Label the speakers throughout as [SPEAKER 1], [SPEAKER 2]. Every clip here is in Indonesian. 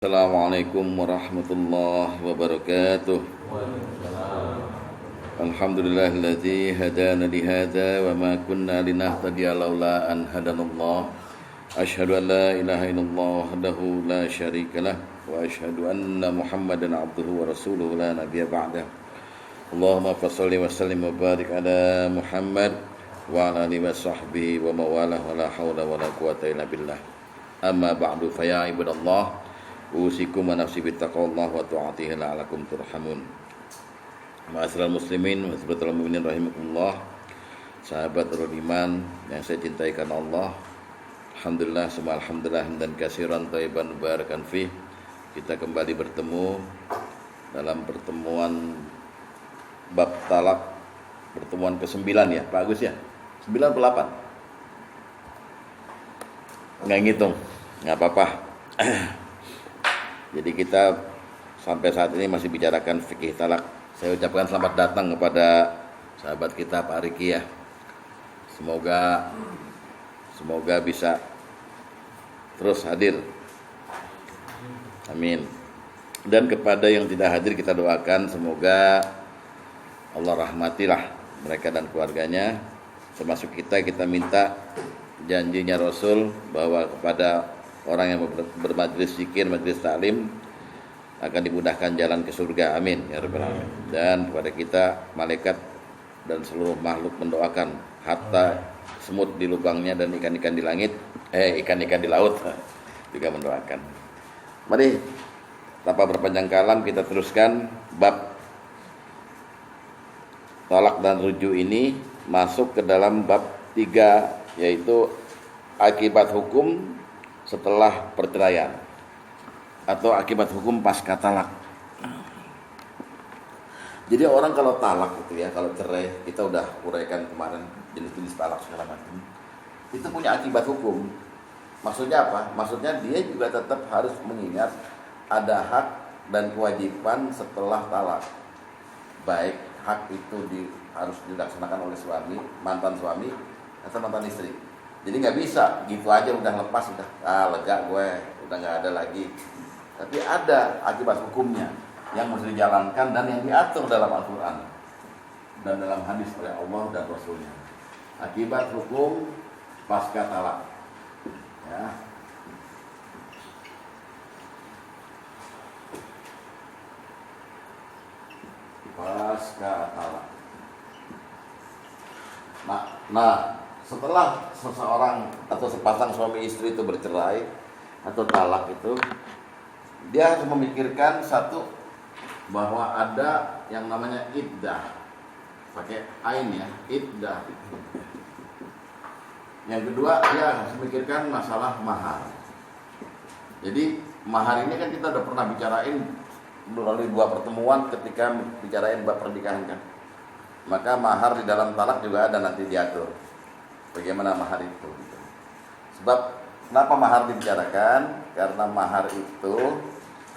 [SPEAKER 1] Assalamualaikum warahmatullahi wabarakatuh. Alhamdulillahilladzi hadana lihadza wa ma kunna linahtadiya laula an hadanallah. Asyhadu an la ilaha illallah wahdahu la syarikalah wa asyhadu anna Muhammadan abduhu wa rasuluhu la nabiyya ba'dah. Allahumma shalli wa sallim wa barik ala Muhammad wa ala alihi wa sahbihi wa mawalah wa la haula wa la quwwata illa billah. Amma ba'du fa ya ibadallah, usikum wa nafsi bittaqwallah wa ta'atihi la'alakum turhamun. Ma'asyiral muslimin wa sahabatul mukminin rahimakumullah. Sahabat Nurul Iman yang saya cintai karena Allah. Alhamdulillah, summa alhamdulillah dan katsiran thayyiban barakan fi. Kita kembali bertemu dalam pertemuan bab talak, pertemuan ke-9 ya, Pak Agus ya. 9 atau 8? Enggak ngitung. Enggak apa-apa. Jadi kita sampai saat ini masih bicarakan fikih talak. Saya ucapkan selamat datang kepada sahabat kita Pak Riki ya. Semoga bisa terus hadir. Amin. Dan kepada yang tidak hadir kita doakan semoga Allah rahmatilah mereka dan keluarganya. Termasuk kita minta janjinya Rasul bahwa kepada orang yang bermajlis zikir, majlis taklim akan dimudahkan jalan ke surga. Amin ya rabbal alamin. Dan kepada kita malaikat dan seluruh makhluk mendoakan, hatta semut di lubangnya dan ikan-ikan di langit, ikan-ikan di laut juga mendoakan. Mari tanpa berpanjang kalam kita teruskan bab talak dan rujuk ini masuk ke dalam bab 3, yaitu akibat hukum setelah perceraian atau akibat hukum pasca talak. Jadi orang kalau talak itu ya, kalau cerai, kita udah uraikan kemarin jenis-jenis talak segala macam, itu punya akibat hukum. Maksudnya apa? Maksudnya dia juga tetap harus mengingat ada hak dan kewajiban setelah talak. Baik hak itu harus dilaksanakan oleh suami, mantan suami atau mantan istri. Jadi nggak bisa gitu aja udah lepas, udah lega gue, udah nggak ada lagi. Tapi ada akibat hukumnya yang mesti dijalankan dan yang diatur dalam Al-Quran dan dalam hadis oleh Allah dan Rasulnya. Akibat hukum pasca talak. Ya. Pasca talak. Nah, setelah seseorang atau sepasang suami istri itu bercerai atau talak itu, dia harus memikirkan satu, bahwa ada yang namanya iddah, pakai ain ya, iddah. Yang kedua, dia harus memikirkan masalah mahar. Jadi mahar ini kan kita udah pernah bicarain melalui 2 pertemuan ketika bicarain bab pernikahan kan. Maka mahar di dalam talak juga ada nanti diatur bagaimana mahar itu. Sebab kenapa mahar dibicarakan? Karena mahar itu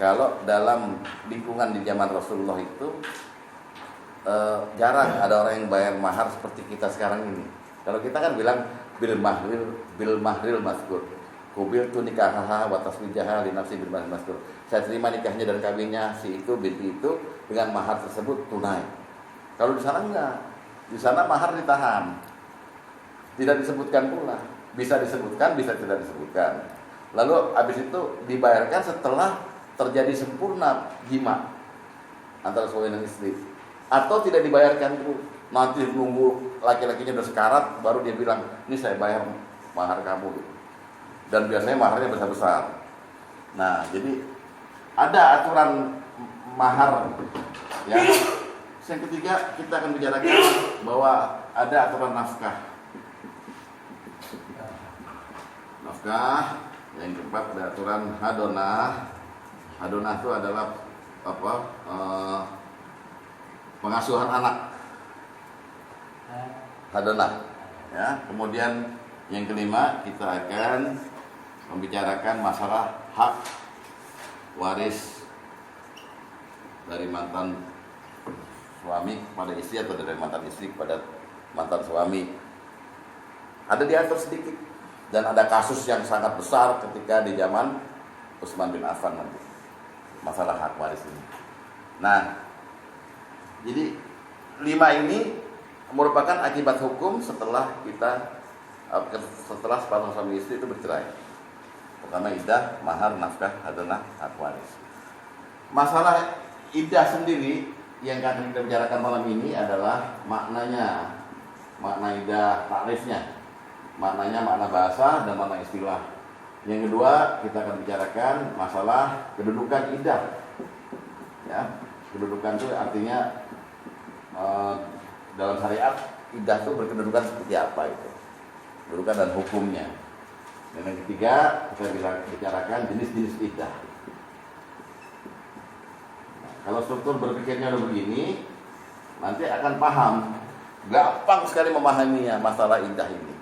[SPEAKER 1] kalau dalam lingkungan di zaman Rasulullah itu jarang ada orang yang bayar mahar seperti kita sekarang ini. Kalau kita kan bilang bil mahril maskur, kubil tu nikahaha wa taswijaha li nafsi bil mahril maskur. Saya terima nikahnya dan kawinnya si itu binti itu dengan mahar tersebut tunai. Kalau di sana enggak. Di sana mahar ditahan. Tidak disebutkan pula. Bisa disebutkan, bisa tidak disebutkan. Lalu habis itu dibayarkan setelah terjadi sempurna jima antara suami dan istri. Atau tidak dibayarkan dulu. Nanti nunggu laki-lakinya udah sekarat baru dia bilang, "Ini saya bayar mahar kamu." Dan biasanya maharnya besar-besar. Nah, jadi ada aturan mahar ya. Yang ketiga, kita akan bicarakan bahwa ada aturan nafkah. Yang keempat ada aturan hadonah. Hadonah itu adalah pengasuhan anak. Hadonah. Ya. Kemudian yang kelima kita akan membicarakan masalah hak waris dari mantan suami kepada istri atau dari mantan istri kepada mantan suami. Ada diatur sedikit. Dan ada kasus yang sangat besar ketika di zaman Utsman bin Affan nanti. masalah hak waris ini. Nah, jadi 5 ini merupakan akibat hukum setelah sepasang suami istri itu bercerai. Pertama iddah, mahar, nafkah, hadanah, hak waris. Masalah iddah sendiri yang akan kita bicarakan malam ini adalah maknanya, makna iddah, takrifnya, maknanya, makna bahasa dan makna istilah. Yang kedua kita akan bicarakan masalah kedudukan iddah. Ya, kedudukan itu artinya dalam syariat iddah itu berkedudukan seperti apa itu, kedudukan dan hukumnya. Dan yang ketiga kita bisa bicarakan jenis-jenis iddah. Nah, kalau struktur berpikirnya begini, nanti akan paham, gampang sekali memahaminya masalah iddah ini.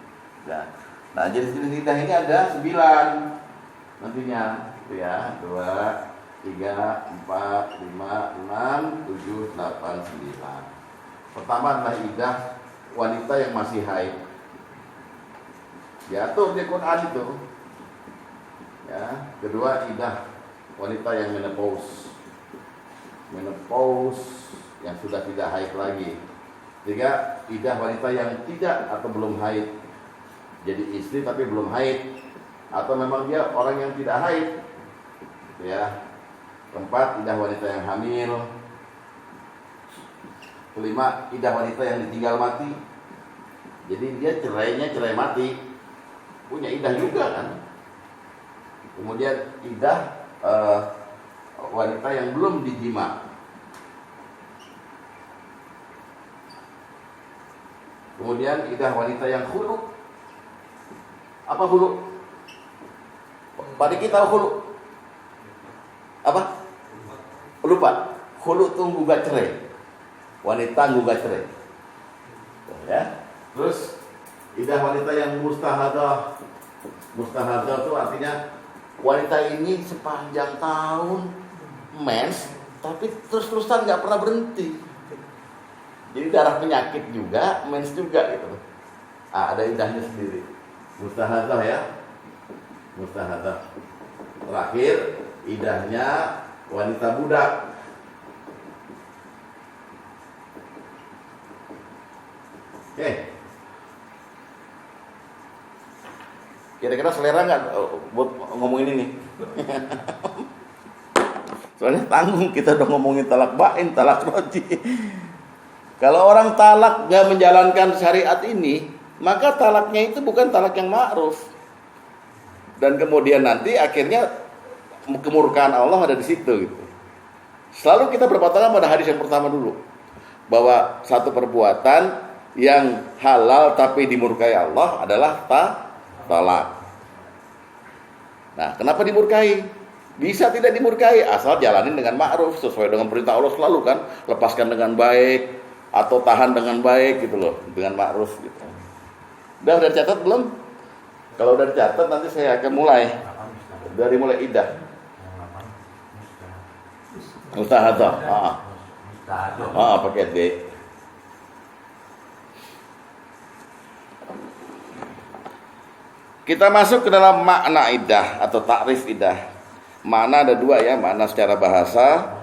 [SPEAKER 1] Nah jenis-jenis iddah ini ada 9 nantinya, gitu ya, 2, 3, 4, 5, 6, 7, 8, 9. Pertama adalah iddah wanita yang masih haid. Diatur di Quran itu. Ya, kedua iddah wanita yang menopause. Menopause yang sudah tidak haid lagi. Tiga, iddah wanita yang tidak atau belum haid. Jadi istri tapi belum haid, atau memang dia orang yang tidak haid. Ya. Keempat, iddah wanita yang hamil. Kelima, iddah wanita yang ditinggal mati. Jadi dia cerainya cerai mati, punya iddah juga kan. Kemudian iddah wanita yang belum dijima. Kemudian iddah wanita yang khulu. Apa khulu? Pada kita khulu apa? Lupa. Khulu itu gugat cerai. Wanita gugat cerai. Ya. Terus iddah wanita yang mustahadah. Mustahadah itu artinya wanita ini sepanjang tahun mens tapi terus-terusan nggak pernah berhenti. Jadi darah penyakit juga, mens juga gitu. Ada iddahnya sendiri. Mustahadah ya. Mustahadah. Terakhir iddahnya wanita budak. Oke. Kira-kira selera nggak buat ngomongin ini? Soalnya tanggung, kita udah ngomongin talak bain, talak roji. Kalau orang talak nggak menjalankan syariat ini, maka talaknya itu bukan talak yang ma'ruf. Dan kemudian nanti akhirnya kemurkaan Allah ada di situ gitu. Selalu kita berpatokan pada hadis yang pertama dulu, bahwa satu perbuatan yang halal tapi dimurkai Allah adalah talak. Nah, kenapa dimurkai? Bisa tidak dimurkai asal jalanin dengan ma'ruf, sesuai dengan perintah Allah selalu kan, lepaskan dengan baik atau tahan dengan baik gitu loh, dengan ma'ruf gitu. Udah dicatat belum? Kalau udah dicatat nanti saya akan mulai dari mulai iddah. Mustahadah. Pakai D. Kita masuk ke dalam makna iddah atau takrif iddah. Makna ada 2 ya, makna secara bahasa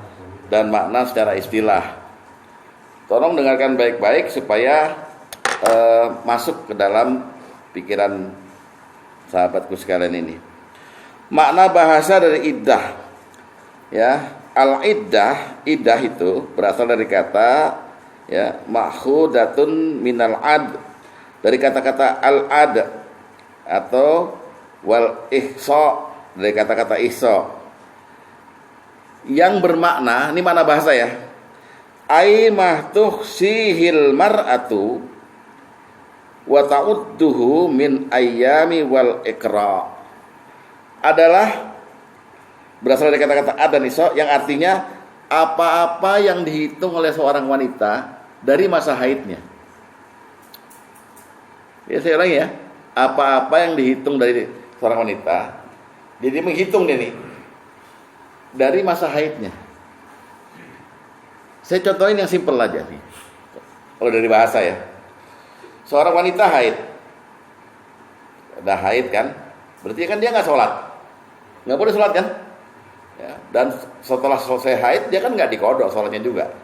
[SPEAKER 1] dan makna secara istilah. Tolong dengarkan baik-baik supaya masuk ke dalam pikiran sahabatku sekalian ini. Makna bahasa dari iddah, ya, al-iddah, iddah itu berasal dari kata ya ma'khudatun minal ad, dari kata-kata al-ad atau wal ihsa, dari kata-kata ihsa yang bermakna, ini makna bahasa ya, ai mahtuhsihil mar'atu wa ta'udduhu min ayyami wal iqra, adalah berasal dari kata-kata ad dan ihsa yang artinya apa-apa yang dihitung oleh seorang wanita dari masa haidnya. Ya, saya ulangi ya, apa-apa yang dihitung dari seorang wanita, jadi menghitung dia nih dari masa haidnya. Saya contohin yang simpel aja nih. Kalau dari bahasa ya, seorang wanita haid, udah haid kan, berarti kan dia nggak sholat, nggak boleh sholat kan? Ya, dan setelah selesai haid dia kan nggak dikodok sholatnya juga.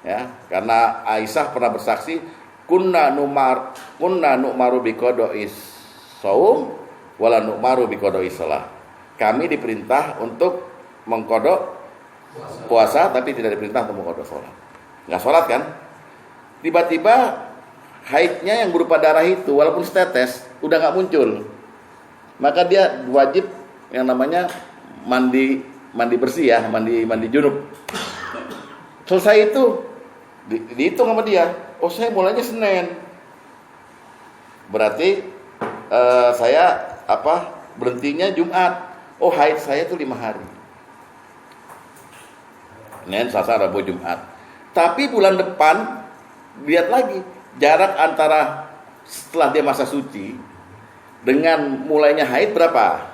[SPEAKER 1] Ya, karena Aisyah pernah bersaksi, kunna nu'maru biqodoi shaum wala nu'maru biqodoi shalah. Kami diperintah untuk mengkodok puasa tapi tidak diperintah untuk mengkodok sholat. Nggak sholat kan? Tiba-tiba haidnya yang berupa darah itu walaupun setetes udah nggak muncul, maka dia wajib yang namanya mandi bersih ya, mandi junub. Selesai itu dihitung sama dia, oh saya mulainya Senin, berarti saya berhentinya Jumat. Oh haid saya itu 5 hari, Senin, Selasa, Rabu, Jumat. Tapi bulan depan lihat lagi jarak antara setelah dia masa suci dengan mulainya haid berapa?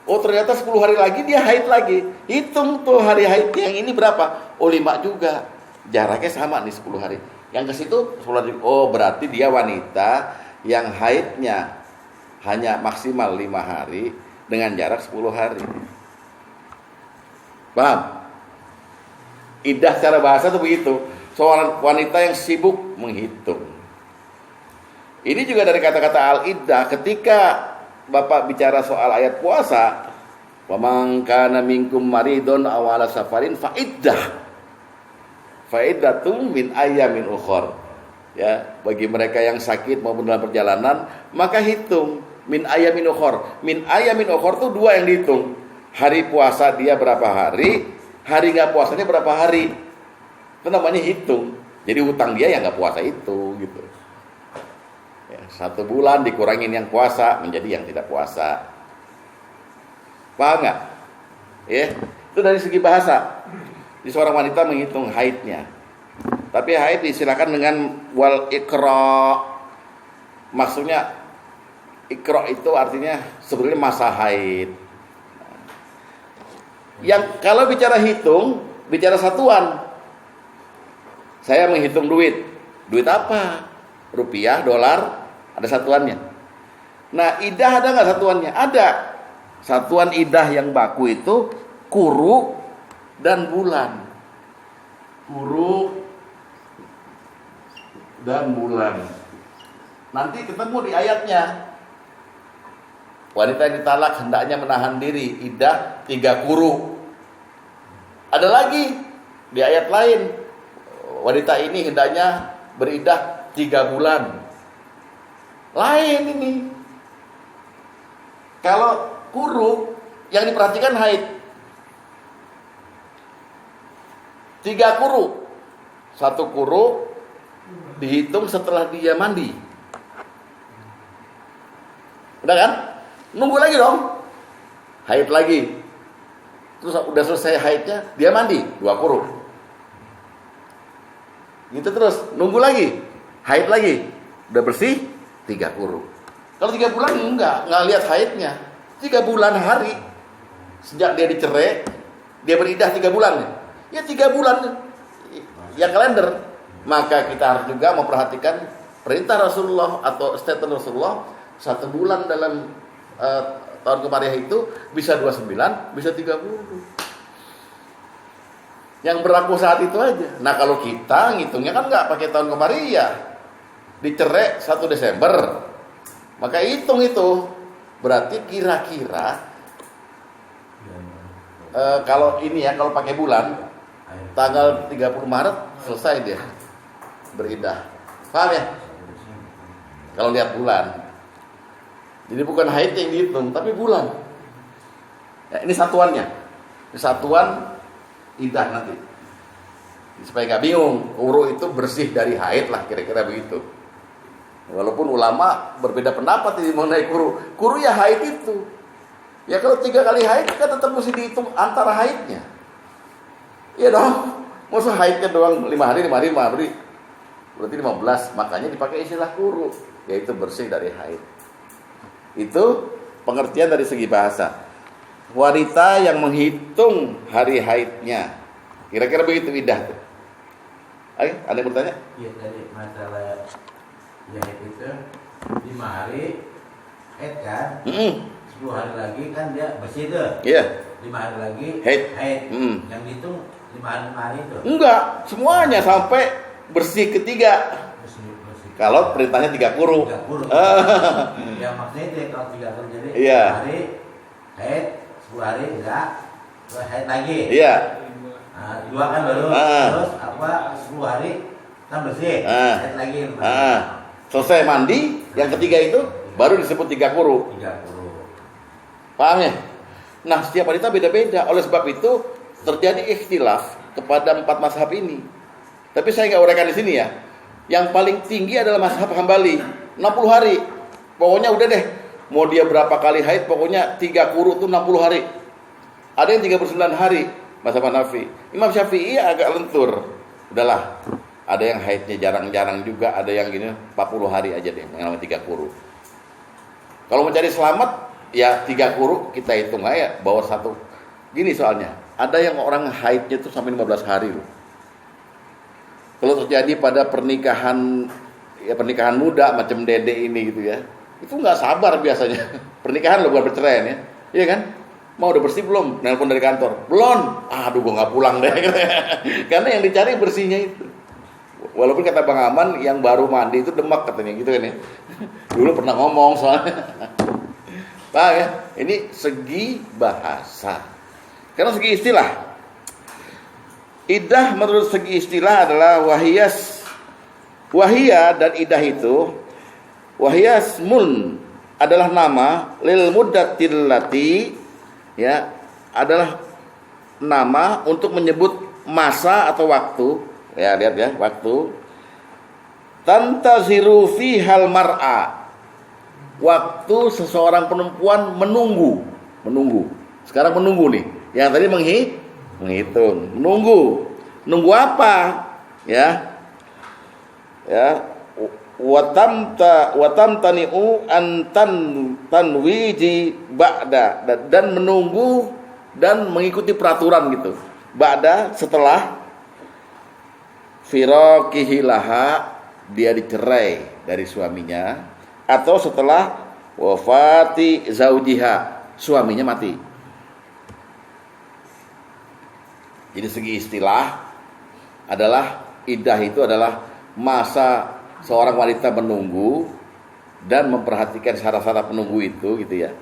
[SPEAKER 1] Oh ternyata 10 hari lagi dia haid lagi. Hitung tuh hari haid yang ini berapa? Oh 5 juga. Jaraknya sama nih 10 hari. Yang ke situ 10 hari. Oh berarti dia wanita yang haidnya hanya maksimal 5 hari dengan jarak 10 hari. Paham? Iddah secara bahasa tuh begitu. Seorang wanita yang sibuk menghitung. Ini juga dari kata-kata al-iddah. Ketika Bapak bicara soal ayat puasa, wa man kana minkum maridun aw ala safarin fa iddatum min ayyamin ukhra. Ya, bagi mereka yang sakit maupun dalam perjalanan, maka hitung min ayyamin ukhra. Min ayyamin ukhra itu 2 yang dihitung. Hari puasa dia berapa hari, hari enggak puasanya berapa hari. Itu namanya hitung. Jadi hutang dia yang enggak puasa itu gitu. 1 bulan dikurangin yang puasa menjadi yang tidak puasa. Paham nggak? Ya, itu dari segi bahasa. Di seorang wanita menghitung haidnya. Tapi haid disilakan dengan wal ikra. Maksudnya ikra itu artinya sebenarnya masa haid. Yang kalau bicara hitung, bicara satuan. Saya menghitung duit. Duit apa? Rupiah, dolar, ada satuannya. Nah, idah ada nggak satuannya? Ada. Satuan idah yang baku itu kuru dan bulan. Kuru dan bulan. Nanti ketemu di ayatnya. Wanita yang ditalak hendaknya menahan diri, idah 3 kuru. Ada lagi di ayat lain. Wanita ini hendaknya beridah 3 bulan. Lain ini. Kalau kuru yang diperhatikan haid 3 kuru. 1 kuru dihitung setelah dia mandi. Udah kan? Nunggu lagi dong. Haid lagi. Terus udah selesai haidnya, dia mandi 2 kuru. Gitu terus, nunggu lagi. Haid lagi. Udah bersih 3 kuru. Kalau 3 bulan enggak lihat haidnya. 3 bulan hari sejak dia dicerai, dia beridah 3 bulan. Ya 3 bulan yang kalender. Maka kita harus juga memperhatikan perintah Rasulullah atau statement Rasulullah. 1 bulan dalam tahun kemariah itu bisa 29, bisa 30. Yang berlaku saat itu aja. Nah kalau kita ngitungnya kan nggak pakai tahun kemariah, dicerai 1 Desember, maka hitung itu berarti kira-kira kalau ini ya, kalau pakai bulan tanggal 30 Maret selesai dia beridah. Paham ya? Kalau lihat bulan. Jadi bukan haid yang dihitung, tapi bulan. Ya, ini satuannya. Ini satuan idah nanti. Supaya nggak bingung, kuru itu bersih dari haid lah, kira-kira begitu. Walaupun ulama berbeda pendapat ini mengenai kuru. Kuru ya haid itu. Ya kalau 3 kali haid kan tetap mesti dihitung antara haidnya. Iya dong. Masa haidnya doang 5 hari, 5 hari, 5 hari. Berarti 15. Makanya dipakai istilah kuru, yaitu bersih dari haid. Itu pengertian dari segi bahasa. Wanita yang menghitung hari haidnya, kira-kira begitu idah tuh. Ayo, ada yang bertanya?
[SPEAKER 2] Iya, tadi masalah haid itu 5 hari haid kan? 10 hari lagi kan dia bersih tuh.
[SPEAKER 1] Iya.
[SPEAKER 2] 5 hari lagi
[SPEAKER 1] Haid.
[SPEAKER 2] Yang dihitung 5 hari itu.
[SPEAKER 1] Enggak, semuanya sampai bersih ketiga.
[SPEAKER 2] Bersih.
[SPEAKER 1] Kalau perintahnya 3 kuru.
[SPEAKER 2] 3 kuru. Yang maksudnya itu kalau 3 kuru jadi
[SPEAKER 1] Iya.
[SPEAKER 2] 5 hari haid, 10 hari enggak, terus haid lagi.
[SPEAKER 1] Iya.
[SPEAKER 2] Nah, 2 kan baru terus 10 hari kan bersih. Haid lagi.
[SPEAKER 1] Selesai mandi, yang ketiga itu baru disebut 3 kuru.
[SPEAKER 2] 3 kuru.
[SPEAKER 1] Paham ya? Nah, setiap wanita beda-beda. Oleh sebab itu terjadi ikhtilaf kepada 4 mazhab ini. Tapi saya nggak uraikan di sini ya. Yang paling tinggi adalah mazhab Hambali, 60 hari. Pokoknya udah deh, mau dia berapa kali haid, pokoknya 3 kuru itu 60 hari. Ada yang 39 hari, mazhab Hanafi. Imam Syafi'i agak lentur. Udahlah, ada yang haidnya jarang-jarang juga, ada yang gini 40 hari aja deh, mengalami 3 kuru. Kalau mau cari selamat, ya 3 kuru kita hitung aja, bawa 1. Gini soalnya, ada yang orang haidnya tuh sampai 15 hari loh. Kalau terjadi pada pernikahan muda macam Dede ini gitu ya, itu nggak sabar biasanya. Pernikahan lo bukan perceraian ya, iya kan? Mau udah bersih belum? Nelpon dari kantor, belum. Aduh, gue nggak pulang deh. Karena yang dicari bersihnya itu. Walaupun kata Bang Aman yang baru mandi itu demak katanya gitu kan ya. Dulu pernah ngomong soalnya. Paham ya? Ini segi bahasa. Karena segi istilah. Iddah menurut segi istilah adalah wahiyah dan iddah itu wahiyasmun adalah nama lil muddatil lati, ya, adalah nama untuk menyebut masa atau waktu. Ya, lihat ya, waktu. Tantaziru fihal mar'a. Waktu seseorang perempuan menunggu. Sekarang menunggu nih. Yang tadi menghitung. Nunggu apa? Ya. Watamtani'u antan tanwiji ba'da, dan menunggu dan mengikuti peraturan gitu. Ba'da, setelah firaqihi laha, dia dicerai dari suaminya, atau setelah wafati zaujiha, suaminya mati. Jadi segi istilah adalah iddah itu adalah masa seorang wanita menunggu dan memperhatikan syarat-syarat penunggu itu gitu ya,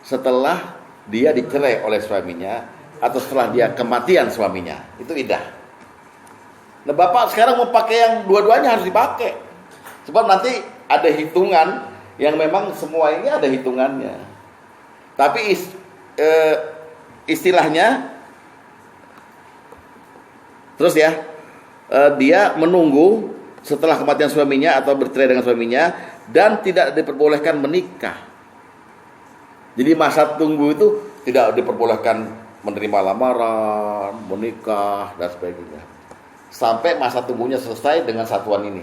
[SPEAKER 1] setelah dia dicerai oleh suaminya atau setelah dia kematian suaminya, itu iddah. Nah, Bapak sekarang mau pakai yang dua-duanya harus dipakai. Sebab nanti ada hitungan yang memang semua ini ada hitungannya. Tapi istilahnya terus ya, dia menunggu setelah kematian suaminya atau bercerai dengan suaminya dan tidak diperbolehkan menikah. Jadi masa tunggu itu tidak diperbolehkan menerima lamaran, menikah dan sebagainya. Sampai masa tunggunya selesai dengan satuan ini.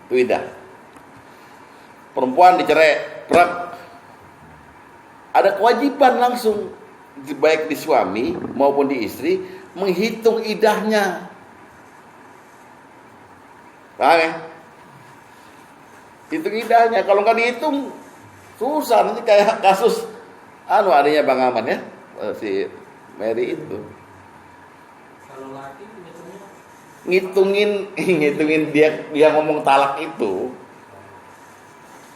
[SPEAKER 1] Itu iddah. Perempuan dicerai, ada kewajiban langsung baik di suami maupun di istri menghitung iddahnya. Paham ya? Hitung iddahnya. Kalau nggak dihitung susah, nanti kayak kasus adanya Bang Aman ya, si Mary itu.
[SPEAKER 3] Kalau laki
[SPEAKER 1] ngitungin dia ngomong talak itu.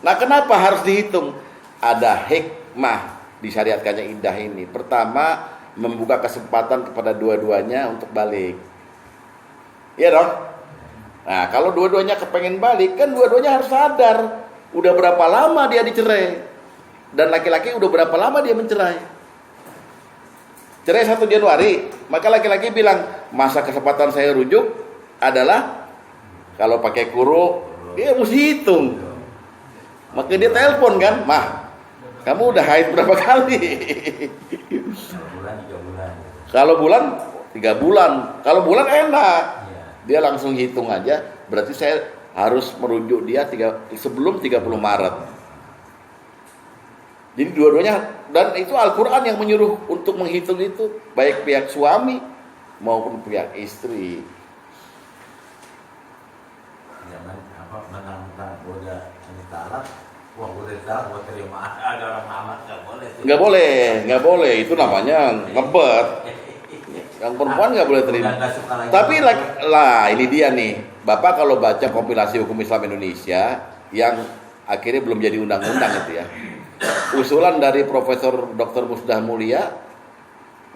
[SPEAKER 1] Nah, kenapa harus dihitung? Ada hikmah disyariatkannya iddah ini. Pertama, membuka kesempatan kepada dua-duanya untuk balik. Iya dong? Nah, kalau dua-duanya kepengen balik, kan dua-duanya harus sadar udah berapa lama dia dicerai. Dan laki-laki udah berapa lama dia mencerai. Cerai 1 Januari, maka laki-laki bilang, masa kesempatan saya rujuk adalah kalau pakai kuru, dia mesti hitung. Maka dia telepon kan, "Mah, kamu udah haid berapa kali?" Kalau bulan 3 bulan. Kalau bulan enak. Dia langsung hitung aja, berarti saya harus merujuk dia sebelum 30 Maret. Jadi dua-duanya, dan itu Al-Quran yang menyuruh untuk menghitung itu, baik pihak suami maupun pihak istri.
[SPEAKER 2] Jangan menantang udah ini talak, udah talak, terima ada orang mamat nggak boleh.
[SPEAKER 1] nggak boleh. Itu namanya ngebet. Yang perempuan nggak boleh terima. Tapi lah ini dia nih, Bapak kalau baca kompilasi hukum Islam Indonesia yang akhirnya belum jadi undang-undang itu ya, usulan dari Profesor Dr. Musdah Mulia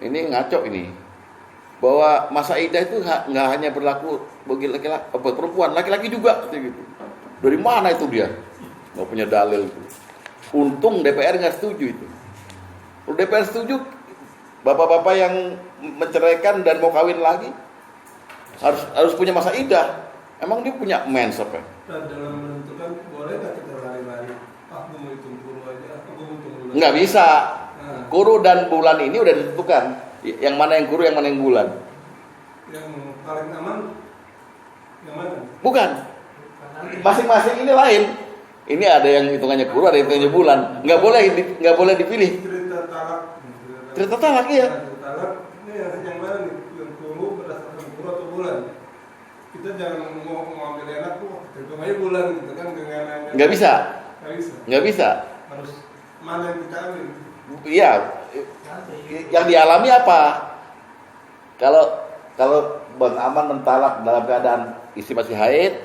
[SPEAKER 1] ini ngaco ini, bahwa masa idah itu nggak hanya berlaku bagi laki-laki, perempuan, laki-laki juga gitu. Dari mana itu dia? Nggak punya dalil itu. Untung DPR nggak setuju itu. Kalau DPR setuju, bapak-bapak yang menceraikan dan mau kawin lagi harus punya masa idah. Emang dia punya mens apa?
[SPEAKER 3] Dan dalam menentukan boleh nggak kita lari-lari? Aku mau hitung kuru aja, aku mau hitung bulan.
[SPEAKER 1] Nggak bisa. Kuru dan bulan ini udah ditentukan. Yang mana yang kuru, yang mana yang bulan?
[SPEAKER 3] Yang paling aman yang mana?
[SPEAKER 1] Bukan. Masing-masing ini lain. Ini ada yang hitungannya kuru, ada yang hitungannya bulan. Nggak boleh dipilih. Cerita talak ya.
[SPEAKER 3] Talak ini yang mana nih? Yang kuru berdasarkan kuru atau bulan? Kita jangan mau ambil enak tuh, hitung aja bulan gitu kan dengan
[SPEAKER 1] Nggak bisa.
[SPEAKER 3] Nggak bisa.
[SPEAKER 1] Nggak bisa.
[SPEAKER 3] Harus mana yang kita ambil?
[SPEAKER 1] Iya. Yang dialami apa? Kalau Bang Aman mentalak dalam keadaan istri masih haid,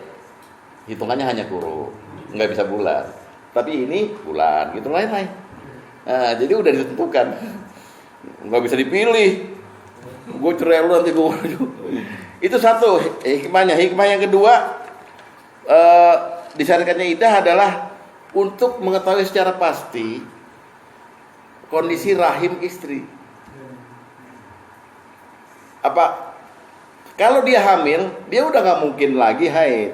[SPEAKER 1] hitungannya hanya kuru, nggak bisa bulan. Tapi ini bulan, gitu lain-lain. Nah, jadi udah ditentukan, nggak bisa dipilih. Gue cerai lu nanti gue. Itu satu hikmahnya. Hikmah yang kedua, disyariatkannya idah adalah untuk mengetahui secara pasti kondisi rahim istri. Apa? Kalau dia hamil, dia udah nggak mungkin lagi haid.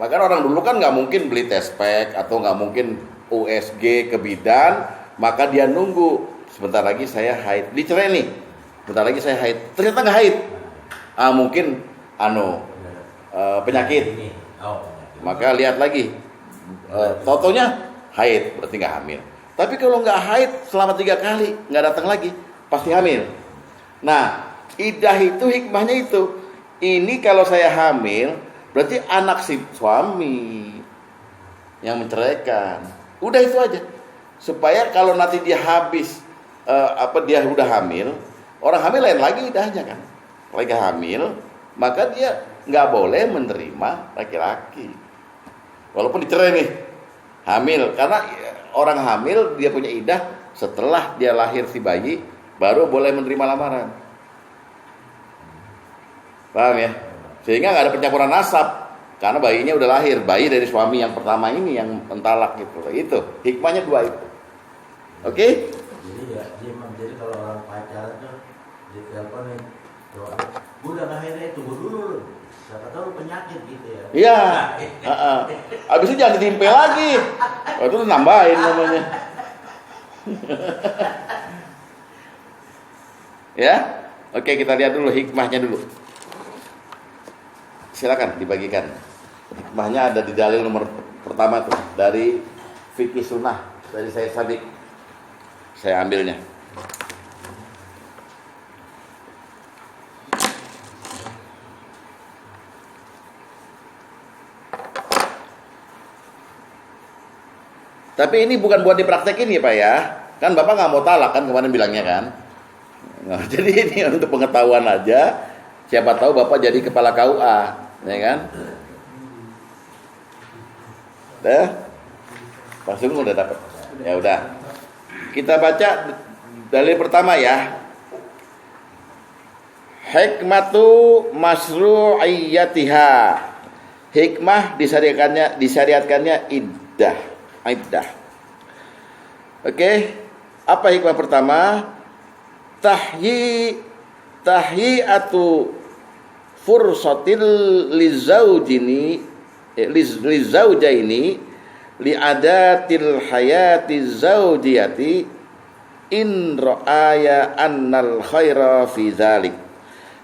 [SPEAKER 1] Maka orang dulu kan nggak mungkin beli tespek atau nggak mungkin USG ke bidan, maka dia nunggu sebentar lagi saya haid, dicerai nih, sebentar lagi saya haid, ternyata nggak haid, mungkin penyakit, maka lihat lagi, totonya haid berarti nggak hamil. Tapi kalau nggak haid selama 3 kali nggak datang lagi, pasti hamil. Nah, idah itu hikmahnya itu, ini kalau saya hamil berarti anak si suami yang menceraikan. Udah itu aja. Supaya kalau nanti dia habis dia udah hamil, orang hamil lain lagi idahnya kan. Lagi hamil, maka dia nggak boleh menerima laki-laki. Walaupun dicerai nih, hamil, karena orang hamil dia punya idah setelah dia lahir si bayi baru boleh menerima lamaran. Paham ya? Sehingga nggak ada pencampuran nasab karena bayinya udah lahir, bayi dari suami yang pertama ini yang mentalak gitu. Itu hikmahnya 2 itu. Oke?
[SPEAKER 2] Jadi kalau orang pacaran tuh diteleponin, udah lahirnya tunggu dulu, siapa tahu penyakit gitu ya.
[SPEAKER 1] Iya. Abis itu jangan ditimpel lagi. Itu nambahin namanya. Ya? Oke, kita lihat dulu hikmahnya dulu. Silakan dibagikan. Hikmahnya ada di dalil nomor pertama tuh dari fikih sunnah dari saya Sabiq. Saya ambilnya. Tapi ini bukan buat dipraktekin ya Pak ya. Kan Bapak nggak mau talak kan kemarin bilangnya kan. Nah, jadi ini untuk pengetahuan aja. Siapa tahu Bapak jadi kepala KUA, ya kan? Udah? Pak Sugeng udah dapat. Ya udah. Kita baca dalil pertama ya. Hikmatu masru'iyyatiha. Hikmah disyariatkannya iddah. Oke. Apa hikmah pertama? Tahyiyatu fursatil lizaujaini li'adatil hayati zaujiyati in ra'aya annal khaira fi dzalik.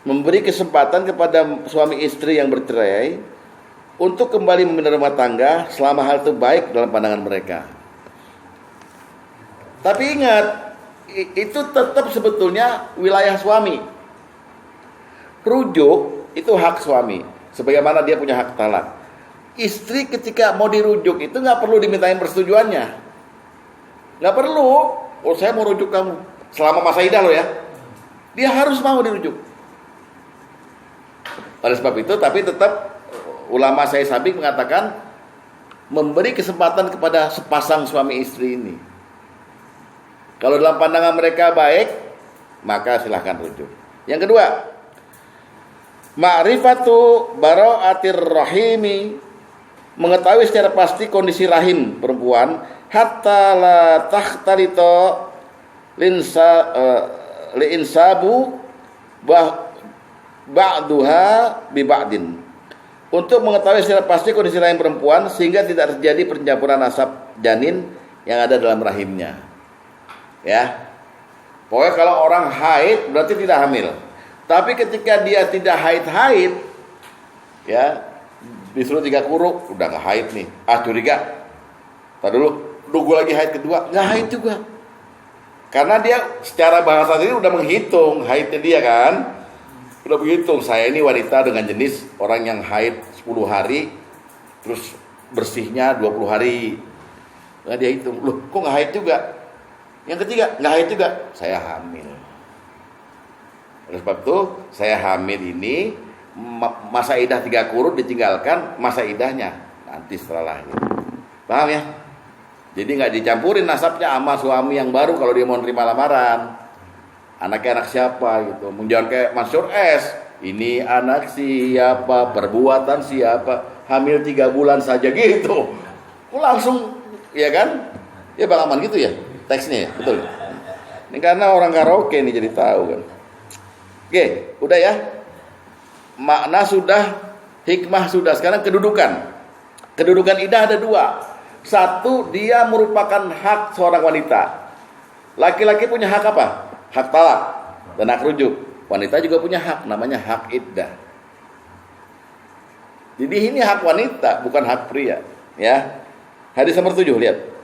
[SPEAKER 1] Memberi kesempatan kepada suami istri yang bercerai untuk kembali membina rumah tangga selama hal itu baik dalam pandangan mereka. Tapi ingat, itu tetap sebetulnya wilayah suami. Rujuk itu hak suami, sebagaimana dia punya hak talak. Istri ketika mau dirujuk itu nggak perlu dimintain persetujuannya. Nggak perlu. Oh, saya mau rujuk kamu selama masa idah loh ya. Dia harus mau dirujuk. Oleh sebab itu, tapi tetap ulama Syekh Sabiq mengatakan memberi kesempatan kepada sepasang suami istri ini. Kalau dalam pandangan mereka baik, maka silahkan rujuk. Yang kedua, ma'rifatu bara'atir rahimi, mengetahui secara pasti kondisi rahim perempuan, hatta la takhtalito liinsabu ba'duha bi ba'din. Untuk mengetahui secara pasti kondisi rahim perempuan sehingga tidak terjadi pencampuran nasab janin yang ada dalam rahimnya. Ya. Pokoknya kalau orang haid berarti tidak hamil. Tapi ketika dia tidak haid-haid, ya, disuruh 3 kuruk, udah nggak haid nih. Curiga. Tadi dulu, nunggu lagi haid kedua, nggak haid juga. Karena dia secara bahasa ini udah menghitung haidnya dia kan. Udah menghitung, saya ini wanita dengan jenis orang yang haid 10 hari, terus bersihnya 20 hari. Nah dia hitung, loh kok nggak haid juga? Yang ketiga, nggak haid juga, saya hamil. Oleh sebab itu, saya hamil ini masa idah 3 kurun ditinggalkan masa idahnya nanti setelah lahir. Paham ya? Jadi nggak dicampurin nasabnya sama suami yang baru kalau dia mau nerima lamaran. Anaknya anak siapa gitu. Jangan kayak Mansur S. Ini anak siapa, perbuatan siapa, hamil 3 bulan saja gitu. Langsung, ya kan? Ya Bang Aman gitu ya teksnya ya, betul. Ini karena orang karaoke nih jadi tahu kan. Oke, udah ya. Makna sudah, hikmah sudah. Sekarang kedudukan. Kedudukan idah ada 2. 1, dia merupakan hak seorang wanita. Laki-laki punya hak apa? Hak talak dan hak rujuk. Wanita juga punya hak, namanya hak iddah. Jadi ini hak wanita, bukan hak pria. Ya. Hadis nomor 7, lihat.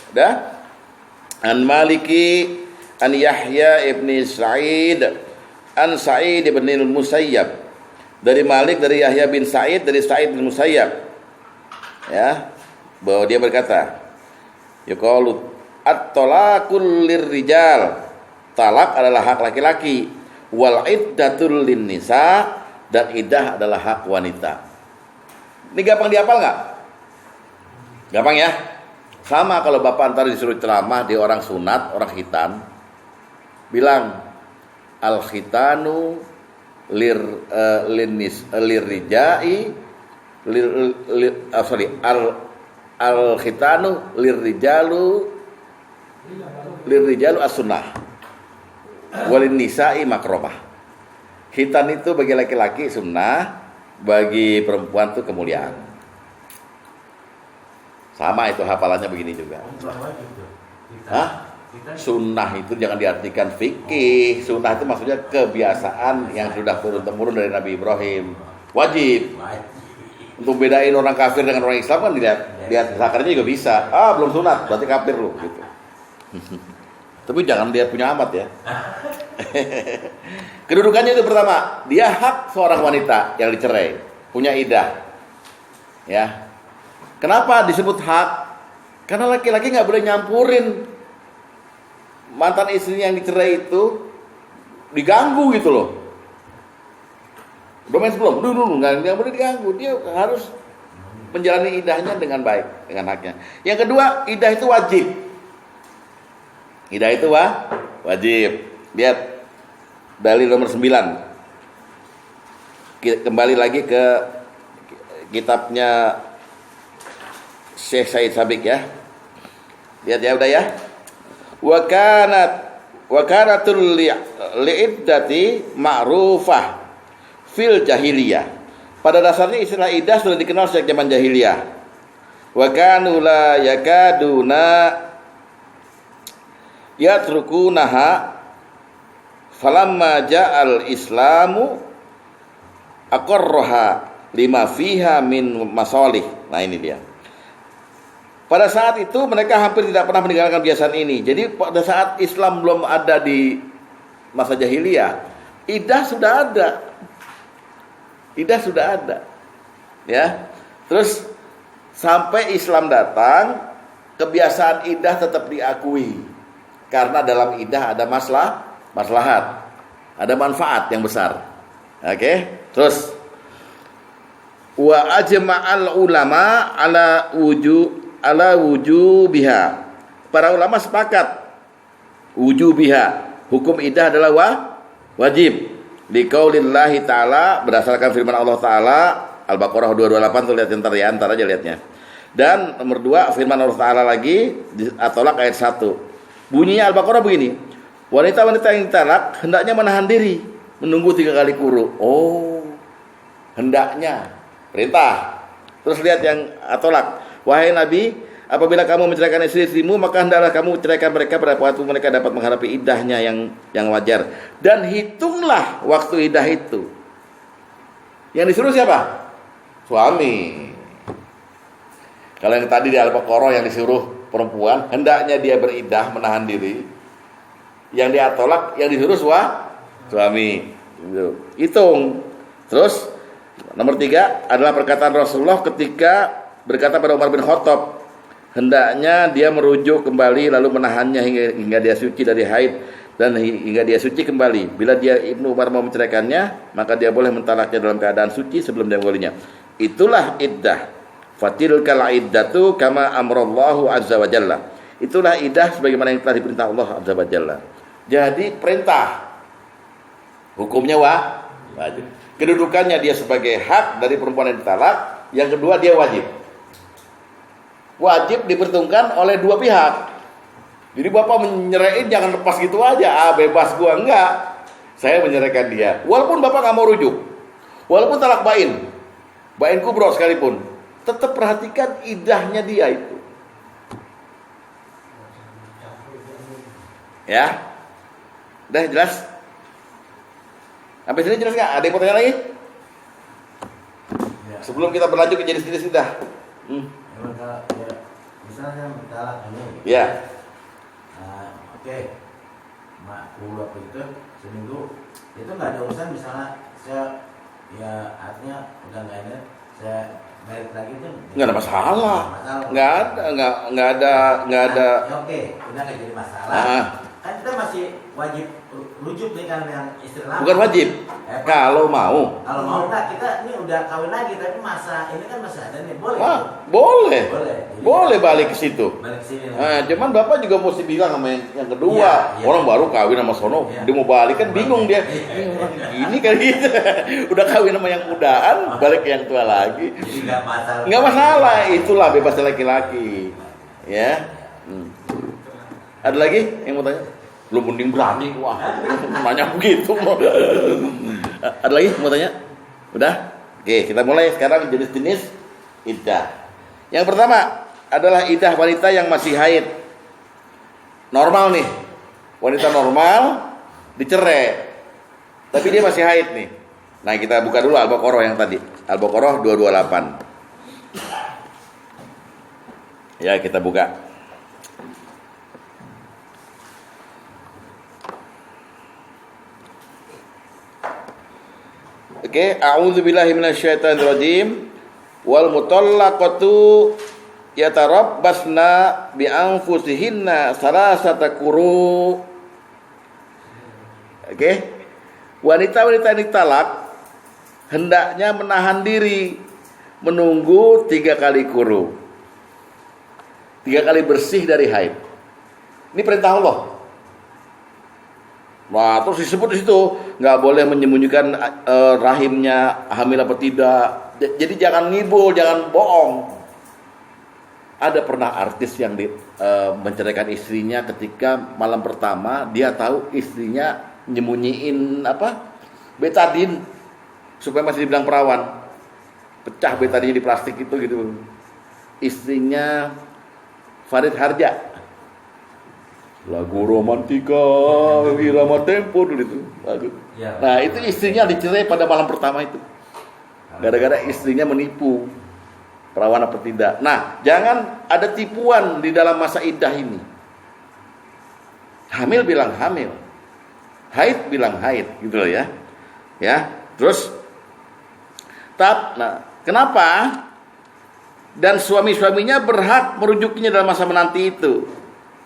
[SPEAKER 1] Dah? An Maliki an Yahya ibni Sa'id an Sa'id ibn al-Musayyab. Dari Malik, dari Yahya bin Sa'id, dari Sa'id bin Musayyab. Ya, bahwa dia berkata, yuqalu at-talaqul lirrijal. Talak adalah hak laki-laki, wal iddatul linnisa, dan iddah adalah hak wanita. Ini gampang dihafal enggak? Gampang ya? Sama kalau bapak antar disuruh ceramah di orang sunat, orang khitan, bilang al-khitanu al-khitanu lirrijalu as-sunnah walin nisa'i makromah. Khitan itu bagi laki-laki sunnah, bagi perempuan itu kemuliaan. Sama itu hafalannya begini juga. Hah? Sunnah itu jangan diartikan fikih. Sunnah itu maksudnya kebiasaan yang sudah turun-temurun dari Nabi Ibrahim. Wajib. Untuk bedain orang kafir dengan orang Islam kan lihat zakarnya juga bisa. Belum sunat, berarti kafir lu gitu. Tapi jangan lihat punya amat ya. Kedudukannya itu pertama, dia hak seorang wanita yang dicerai, punya iddah. Ya. Kenapa disebut hak? Karena laki-laki nggak boleh nyampurin mantan istrinya yang dicerai itu, diganggu gitu loh. Udah main sebelum, dulu nggak boleh diganggu. Dia harus menjalani idahnya dengan baik, dengan haknya. Yang kedua, idah itu wajib. Idah itu wajib. Lihat dalil nomor 9. Kembali lagi ke kitabnya Syekh Said Sabiq ya. Lihat ya, udah ya. Wa kanatul li'iddati ma'rufah fil jahiliyah. Pada dasarnya istilah iddah sudah dikenal sejak zaman jahiliyah. Wa kanu la yakaduna yatrukunaha falamma ja'al islamu aqarraha lima fiha min masalih. Nah ini dia. Pada saat itu mereka hampir tidak pernah meninggalkan kebiasaan ini. Jadi pada saat Islam belum ada di masa jahiliyah, iddah sudah ada. Iddah sudah ada. Ya. Terus sampai Islam datang, kebiasaan iddah tetap diakui. Karena dalam iddah ada maslahat. Ada manfaat yang besar. Oke? Terus wa ajma'al ulama ala wujubiha. Para ulama sepakat wujubiha. Hukum iddah adalah wajib. Liqaulillahi ta'ala, berdasarkan firman Allah Ta'ala, Al-Baqarah 228 tuh lihat ntar ya, ntar aja lihatnya. Dan nomor 2 firman Allah Ta'ala lagi di At-Tolak ayat 1. Bunyinya Al-Baqarah begini. Wanita-wanita yang ditalak hendaknya menahan diri, menunggu 3 kali quru. Oh, hendaknya perintah. Terus lihat yang At-Tolak. Wahai Nabi, apabila kamu menceraikan istri-istrimu, maka hendaklah kamu ceraikan mereka pada waktu mereka dapat menghadapi iddahnya yang wajar. Dan hitunglah waktu iddah itu. Yang disuruh siapa? Suami. Kalau yang tadi di Al-Baqarah yang disuruh perempuan, hendaknya dia beriddah, menahan diri. Yang di At-Tolak yang disuruh suami. Hitung. Terus nomor 3 adalah perkataan Rasulullah ketika berkata pada Umar bin Khattab, hendaknya dia merujuk kembali lalu menahannya hingga dia suci dari haid dan hingga dia suci kembali. Bila dia Ibnu Umar mau menceraikannya, maka dia boleh mentalaknya dalam keadaan suci sebelum dia menggolinya. Itulah iddah. Fatilkal iddatu kama amrallahu azza wa jalla. Itulah iddah sebagaimana yang telah diperintah Allah azza wa jalla. Jadi perintah, hukumnya wajib. Kedudukannya dia sebagai hak dari perempuan yang ditalak. Yang kedua dia wajib. Wajib diperhitungkan oleh dua pihak. Jadi bapak menyeraiin jangan lepas gitu aja. Bebas gua, enggak. Saya menyeraikan dia. Walaupun bapak nggak mau rujuk, walaupun talak bain kubro sekalipun, tetap perhatikan iddahnya dia itu. Ya, udah jelas? Sampai sini jelas nggak? Ada yang mau tanya lagi?
[SPEAKER 2] Ya.
[SPEAKER 1] Sebelum kita berlanjut ke jenis-jenis iddah.
[SPEAKER 2] Emang kalau ya, misalnya saya mentalak ini.
[SPEAKER 1] Ya.
[SPEAKER 2] Oke. Mak apa itu seminggu itu nggak ada urusan misalnya saya ya artinya udah nggak ada saya balik lagi itu
[SPEAKER 1] Nggak ada masalah. Nggak ada.
[SPEAKER 2] Ya, oke, udah nggak jadi masalah. Kan kita masih wajib rujuk dengan yang istri lama.
[SPEAKER 1] Bukan wajib. Kalau mau.
[SPEAKER 2] Kalau mau, nah kita ini udah kawin lagi, tapi masa ini kan masih ada nih, boleh?
[SPEAKER 1] Boleh.
[SPEAKER 2] Jadi,
[SPEAKER 1] boleh balik ke situ.
[SPEAKER 2] Balik ke sini.
[SPEAKER 1] Cuman bapak juga mesti bilang sama yang kedua.
[SPEAKER 2] Iya.
[SPEAKER 1] Orang baru kawin sama sono, dia mau balik kan bingung dia. Ini kan gitu. Udah kawin sama yang mudaan, balik ke yang tua lagi.
[SPEAKER 2] Jadi nggak masalah.
[SPEAKER 1] Nggak masalah, itulah bebasnya laki-laki. Ya. Ada lagi yang mau tanya? Belum mending berani, wah, nanya begitu. Ada lagi mau tanya? Udah? Oke, kita mulai sekarang jenis-jenis iddah. Yang pertama adalah iddah wanita yang masih haid. Normal nih, wanita normal dicerai, tapi dia masih haid nih. Nah kita buka dulu Al-Baqarah yang tadi, Al-Baqarah 228. Ya kita buka. Oke, a'udzubillahi minasyaitonirrajim. Wal mutallaqatu yatarabbasna bi anfusihinna salasata quru. Oke. Wanita-wanita yang ditalak hendaknya menahan diri menunggu 3 kali quru. 3 kali bersih dari haid. Ini perintah Allah. Nah, terus disebut di situ nggak boleh menyembunyikan rahimnya hamil apa tidak. Jadi jangan ngibul, jangan bohong. Ada pernah artis yang menceraikan istrinya ketika malam pertama dia tahu istrinya nyembunyiin betadin supaya masih dibilang perawan. Pecah betadin di plastik itu gitu. Istrinya Farid Harja. Lagu romantika irama tempo dulu itu lagu. Ya. Nah itu istrinya dicerai pada malam pertama itu gara-gara istrinya menipu perawan apa tidak. Nah jangan ada tipuan di dalam masa iddah ini. Hamil bilang hamil, haid bilang haid gitu loh ya. Terus Nah, kenapa? Dan suami-suaminya berhak merujuknya dalam masa menanti itu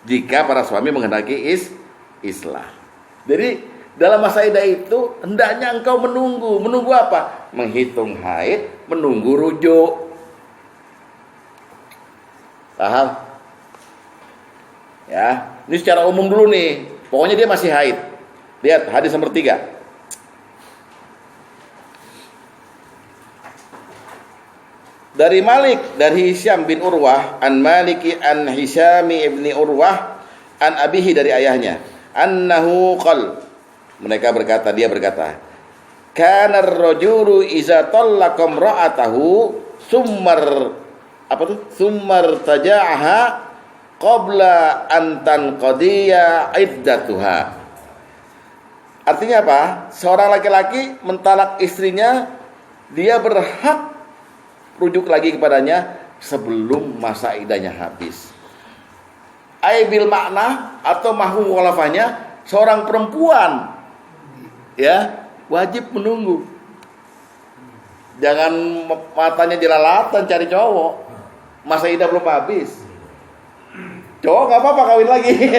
[SPEAKER 1] jika para suami menghendaki islah. Jadi dalam masa iddah itu hendaknya engkau menunggu apa? Menghitung haid, menunggu rujuk. Paham? Ya, ini secara umum dulu nih. Pokoknya dia masih haid. Lihat hadis nomor 3. Dari Malik, dari Hisyam bin Urwah, an Maliki an Hisyami ibni Urwah, an abihi dari ayahnya, annahu qal. Dia berkata, kana ar-rajulu iza tallaqa imra'atahu summar taja'aha qabla an tanqadiya iddatuha. Artinya apa? Seorang laki-laki mentalak istrinya, dia berhak rujuk lagi kepadanya sebelum masa iddahnya habis. Bil makna atau mahfum mukhalafahnya, seorang perempuan ya wajib menunggu. Jangan matanya jelalatan cari cowok, masa iddah belum habis. Cowok nggak apa-apa kawin lagi.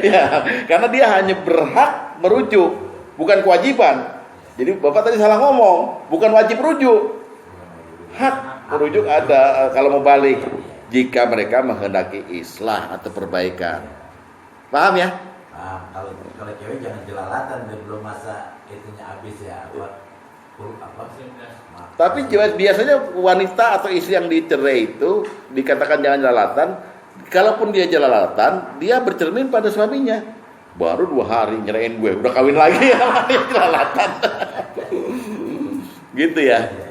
[SPEAKER 1] Ya, karena dia hanya berhak merujuk, bukan kewajiban. Jadi bapak tadi salah ngomong, bukan wajib rujuk. Hak merujuk ada kalau mau balik jika mereka menghendaki islah atau perbaikan. Paham ya?
[SPEAKER 2] Kalau cewek jangan jelalatan belum masa itunya habis ya.
[SPEAKER 1] Tapi biasanya wanita atau istri yang dicerai itu dikatakan jangan jelalatan. Kalaupun dia jelalatan, dia bercermin pada suaminya. Baru 2 hari nyerain gue, udah kawin lagi ya, dia jelalatan. Gitu ya.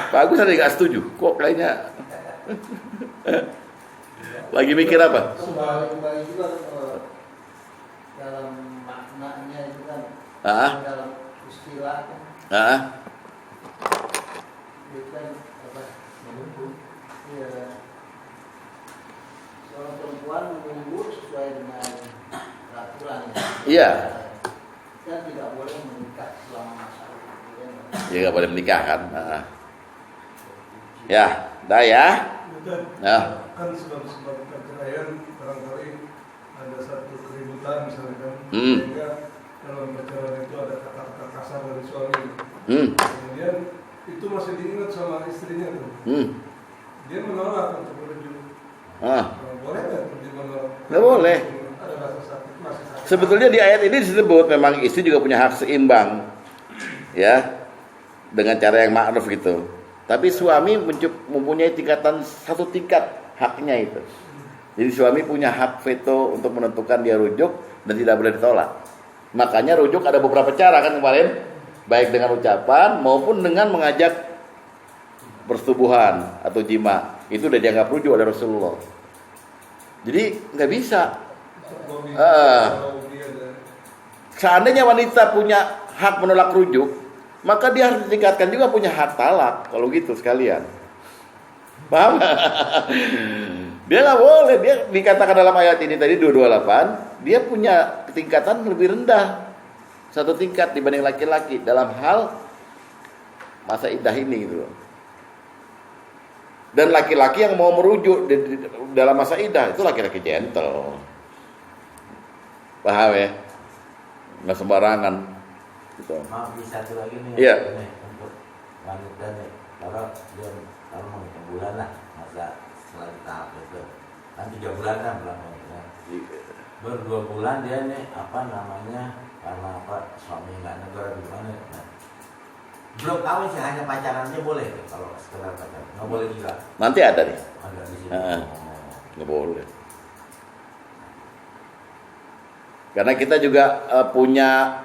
[SPEAKER 1] Pak Agus ada yang gak setuju? Kok kayaknya lagi mikir apa?
[SPEAKER 4] Kembali juga dalam maknanya itu kan, dalam istilah kan, itu kan apa? Ya, seorang perempuan menunggu sesuai dengan peraturan.
[SPEAKER 1] Iya.
[SPEAKER 4] Dan tidak boleh menikah selama masa itu.
[SPEAKER 1] Ya nggak boleh menikah kan? Ya, dah ya. Nah.
[SPEAKER 3] Kan sebab-sebab perceraian barangkali ada satu keributan misalnya kan, sehingga dalam perceraian itu ada kata-kata kasar dari suami. Kemudian itu masih diingat sama istrinya tuh. Dia menolak untuk merujuk. Boleh nggak dia menolak?
[SPEAKER 1] Nggak boleh.
[SPEAKER 3] Ada rasa sakit, masih sakit.
[SPEAKER 1] Sebetulnya di ayat ini disebut memang istri juga punya hak seimbang, ya, dengan cara yang ma'ruf gitu. Tapi suami mempunyai satu tingkat haknya itu. Jadi suami punya hak veto untuk menentukan dia rujuk dan tidak boleh ditolak. Makanya rujuk ada beberapa cara kan kemarin, baik dengan ucapan maupun dengan mengajak persetubuhan atau jima. Itu udah dianggap rujuk oleh Rasulullah. Jadi nggak bisa. Seandainya wanita punya hak menolak rujuk, maka dia harus ditingkatkan juga punya hak talak. Kalau gitu sekalian, paham? Dia nggak boleh. Dia dikatakan dalam ayat ini tadi 228, dia punya tingkatan lebih rendah, satu tingkat dibanding laki-laki dalam hal masa iddah ini gitu. Dan laki-laki yang mau merujuk dalam masa iddah itu laki-laki gentle, paham ya? Nggak sembarangan. Gitu.
[SPEAKER 2] Maaf, bisa satu lagi nih.
[SPEAKER 1] Iya.
[SPEAKER 2] Untuk wanita nih, kalau mau 3 bulan lah masa setelah tahap itu, kan 3 bulan kan belum ya. Baru 2 bulan dia nih karena suami nggak negara gimana? Nah, belum tahu sih, hanya pacarannya boleh kalau sekedar pacaran, nggak boleh juga.
[SPEAKER 1] Nanti ada nih.
[SPEAKER 2] Ada di sini.
[SPEAKER 1] Nggak boleh. Karena kita juga punya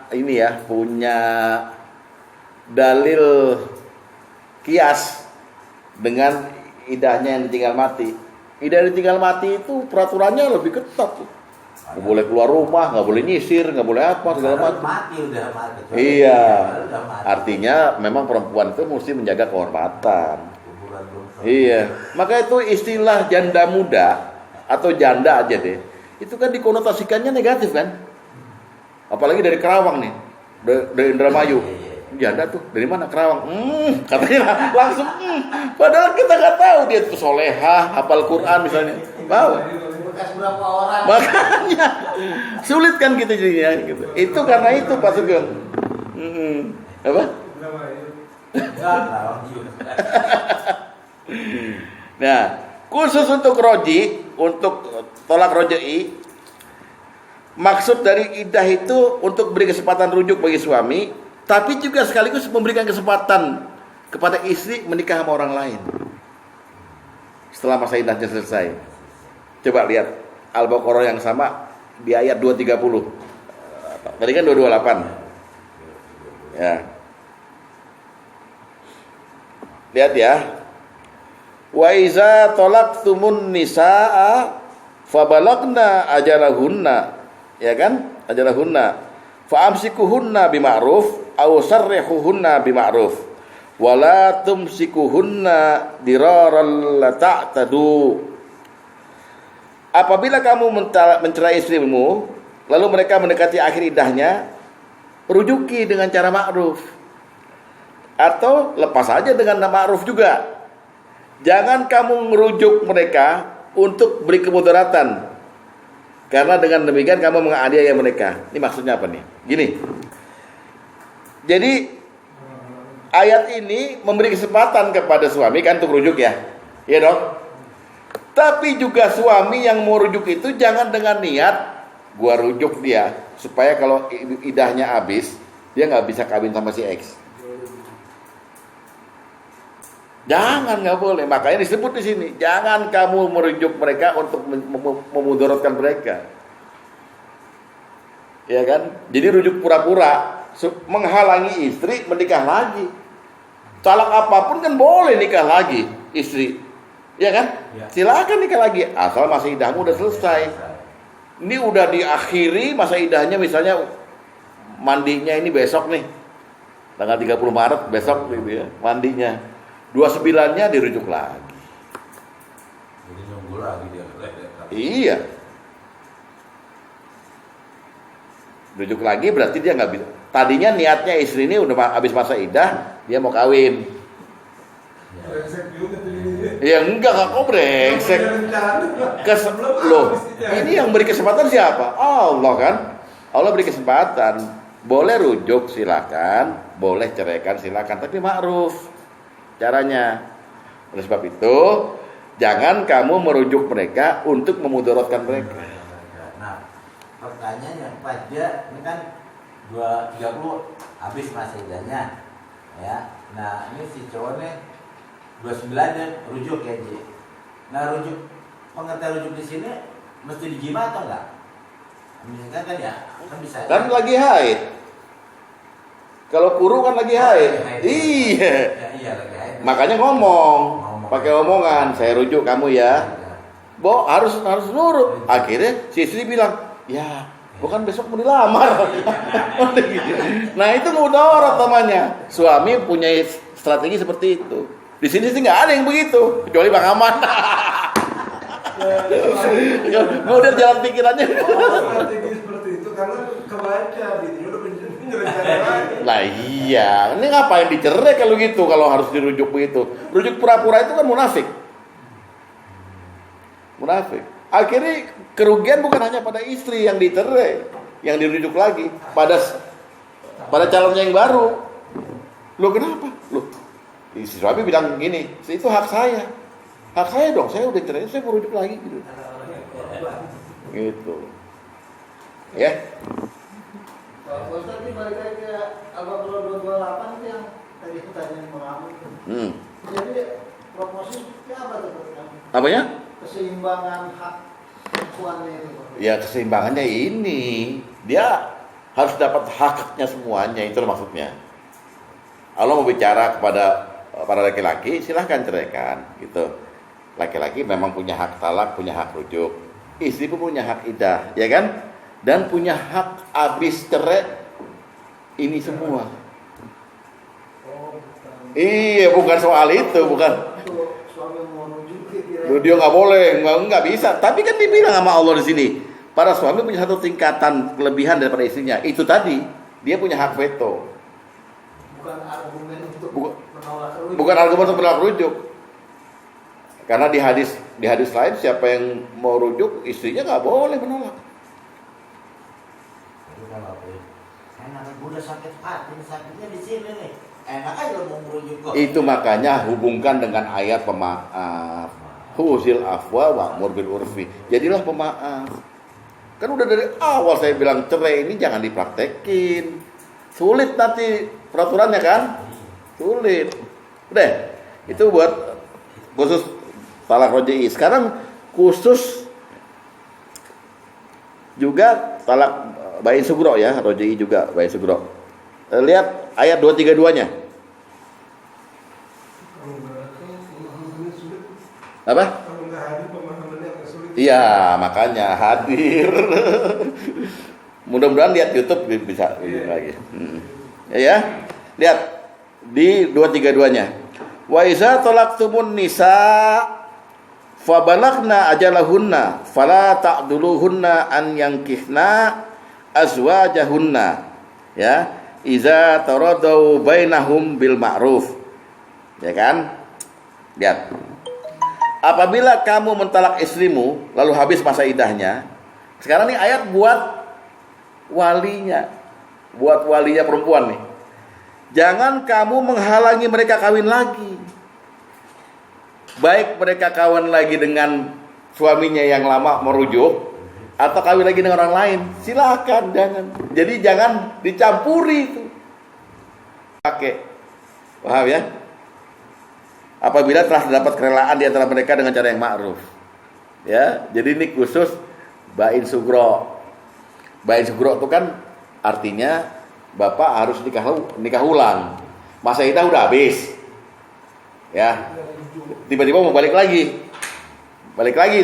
[SPEAKER 1] dalil kias dengan idahnya yang ditinggal mati. Idah ditinggal mati itu peraturannya lebih ketat. Nggak boleh keluar rumah, nggak boleh nyisir, nggak boleh apa segala macam.
[SPEAKER 2] Udah mati.
[SPEAKER 1] Iya. Artinya memang perempuan itu mesti menjaga kehormatan. Iya. Maka itu istilah janda muda atau janda aja deh. Itu kan dikonotasikannya negatif kan? Apalagi dari Kerawang nih, dari Indramayu. janda tuh dari mana? Kerawang. Katanya langsung. Padahal kita nggak tahu dia tuh solehah, hafal Quran misalnya. Tahu?
[SPEAKER 4] Bekas berapa orang?
[SPEAKER 1] Makanya sulit kan kita jadinya gitu. Itu karena itu Pak Sugeng. Apa? Nah, khusus untuk roji, untuk tolak roja'i, maksud dari iddah itu untuk beri kesempatan rujuk bagi suami, tapi juga sekaligus memberikan kesempatan kepada istri menikah sama orang lain setelah masa iddahnya selesai. Coba lihat Al-Baqarah yang sama di ayat 230. Tadi kan 228. Ya. Lihat ya. Wa iza talaqtumun nisaa fabalagna ajalahunna, ya kan? Ajalahunna. Fa amsikuhunna bima'ruf aw sarrihuhunna bima'ruf. Wala tumsikuhunna diraral la ta'tadu. Apabila kamu mencerai istrimu, lalu mereka mendekati akhir iddahnya, rujuki dengan cara ma'ruf. Atau lepas saja dengan ma'ruf juga. Jangan kamu merujuk mereka untuk beri kemudaratan. Karena dengan demikian kamu menganiaya mereka. Ini maksudnya apa nih? Gini. Jadi ayat ini memberi kesempatan kepada suami kan untuk rujuk ya. Iya dong? Tapi juga suami yang mau rujuk itu jangan dengan niat gua rujuk dia supaya kalau idahnya habis dia nggak bisa kawin sama si X. Jangan, nggak boleh. Makanya disebut di sini, jangan kamu merujuk mereka untuk memudaratkan mereka. Ya kan? Jadi rujuk pura-pura menghalangi istri menikah lagi. Talak apapun kan boleh nikah lagi istri. Ya kan? Ya. Silakan nikah lagi asal masa idahmu udah selesai. Ini udah diakhiri masa idahnya, misalnya mandinya ini besok nih. Tanggal 30 Maret besok gitu ya, mandinya. 29-nya dirujuk lagi.
[SPEAKER 2] Jadi nunggu lagi dia.
[SPEAKER 1] Iya. Rujuk lagi berarti dia nggak bisa. Tadinya niatnya istri ini udah habis masa idah, dia mau kawin. Ya enggak kok brengsek. Loh, ini yang beri kesempatan siapa? Allah kan. Allah beri kesempatan. Boleh rujuk silakan, boleh ceraikan silakan, tapi ma'ruf caranya. Oleh sebab itu, jangan kamu merujuk mereka untuk memudaratkan mereka.
[SPEAKER 2] Nah, pertanyaannya pada ini kan 230 habis masa idahnya, ya. Nah, ini si cowok nih 29-nya rujuk ya, Ji. Nah, rujuk, pengertian rujuk di sini mesti dijima atau enggak? Misalkan kan ya, kan bisa.
[SPEAKER 1] Kan lagi haid. Kalau kuru kan lagi haid. Iya.
[SPEAKER 2] Iya, lagi haid.
[SPEAKER 1] Makanya ngomong. Pakai omongan, saya rujuk kamu ya. Bo, harus nurut. Akhirnya si istri bilang, "Ya, bukan besok mau dilamar." Nah, itu mudarat namanya. Suami punya strategi seperti itu. Di sini sih nggak ada yang begitu, kecuali Bang Aman. Kemudian jalan pikirannya.
[SPEAKER 3] Strategi seperti itu karena kebaca gitu, udah rencana lagi.
[SPEAKER 1] Lah iya, ini ngapain dicerai kalau gitu, kalau harus dirujuk begitu. Rujuk pura-pura itu kan munafik. Munafik. Akhirnya kerugian bukan hanya pada istri yang dicerai, yang dirujuk lagi, pada calonnya yang baru. Loh kenapa? Loh, si suami bilang gini, itu hak saya dong, saya udah cerai, saya mau rujuk lagi gitu. Gitu. Ya.
[SPEAKER 4] Kalau Ustaz ini balik lagi ke Al-Baqarah 228 itu yang tadi pertanyaan mengambil. Jadi proposisinya apa tuh?
[SPEAKER 1] Apanya?
[SPEAKER 4] Keseimbangan hak perempuannya itu.
[SPEAKER 1] Ya keseimbangannya ini, dia harus dapat haknya semuanya, itu maksudnya. Allah mau bicara kepada para laki-laki, silahkan ceraikan, gitu. Laki-laki memang punya hak talak, punya hak rujuk. Istri pun punya hak iddah, ya kan? Dan punya hak habis cerai ini semua. Iya, bukan soal itu, bukan.
[SPEAKER 4] Suami mau rujuk dia.
[SPEAKER 1] Dia nggak boleh, nggak bisa. Tapi kan dibilang sama Allah di sini, para suami punya satu tingkatan kelebihan daripada istrinya. Itu tadi, dia punya hak veto.
[SPEAKER 4] bukan argumen untuk
[SPEAKER 1] Bukan-
[SPEAKER 4] menolak rujuk.
[SPEAKER 1] Bukan argumen untuk menolak rujuk. Karena di hadis lain siapa yang mau rujuk istrinya nggak boleh menolak.
[SPEAKER 2] Tapi kalau saya namanya udah sakit hati, sakitnya di sini nih. Enak aja mau merujuk kok.
[SPEAKER 1] Itu makanya hubungkan dengan ayat pemaaf. Huzil afwa wa'mur bil urfi. Jadilah pemaaf. Kan udah dari awal saya bilang cerai ini jangan dipraktekin. Sulit nanti peraturannya kan? Sulit. Udah. Itu buat khusus talak roji'i. Sekarang khusus juga talak bain sugro ya, roji'i juga bain sugro. Lihat ayat 232-nya.
[SPEAKER 3] Kalau nggak ada pemahamannya sulit.
[SPEAKER 1] Apa?
[SPEAKER 3] Kalau nggak ada pemahamannya agak sulit.
[SPEAKER 1] Iya, makanya hadir. Mudah-mudahan lihat YouTube bisa
[SPEAKER 3] Iya.
[SPEAKER 1] lagi. Ya, lihat di 232-nya. Wa iza talaqtumun nisa fabalagna ajalahunna fala ta'duluhunna an yankihna azwajahunna. Ya, iza taradau bainahum bil ma'ruf. Ya kan? Lihat. Apabila kamu mentalak istrimu lalu habis masa idahnya. Sekarang nih ayat buat walinya. Buat walinya perempuan nih. Jangan kamu menghalangi mereka kawin lagi. Baik mereka kawin lagi dengan suaminya yang lama merujuk atau kawin lagi dengan orang lain, silakan, jangan. Jadi jangan dicampuri itu. Pakai. Paham ya? Apabila telah terdapat kerelaan di antara mereka dengan cara yang ma'ruf. Ya, jadi ini khusus bain sugro. Bain sugro itu kan artinya bapak harus nikah ulang. Masa idah udah habis. Ya. Tiba-tiba mau balik lagi. Balik lagi.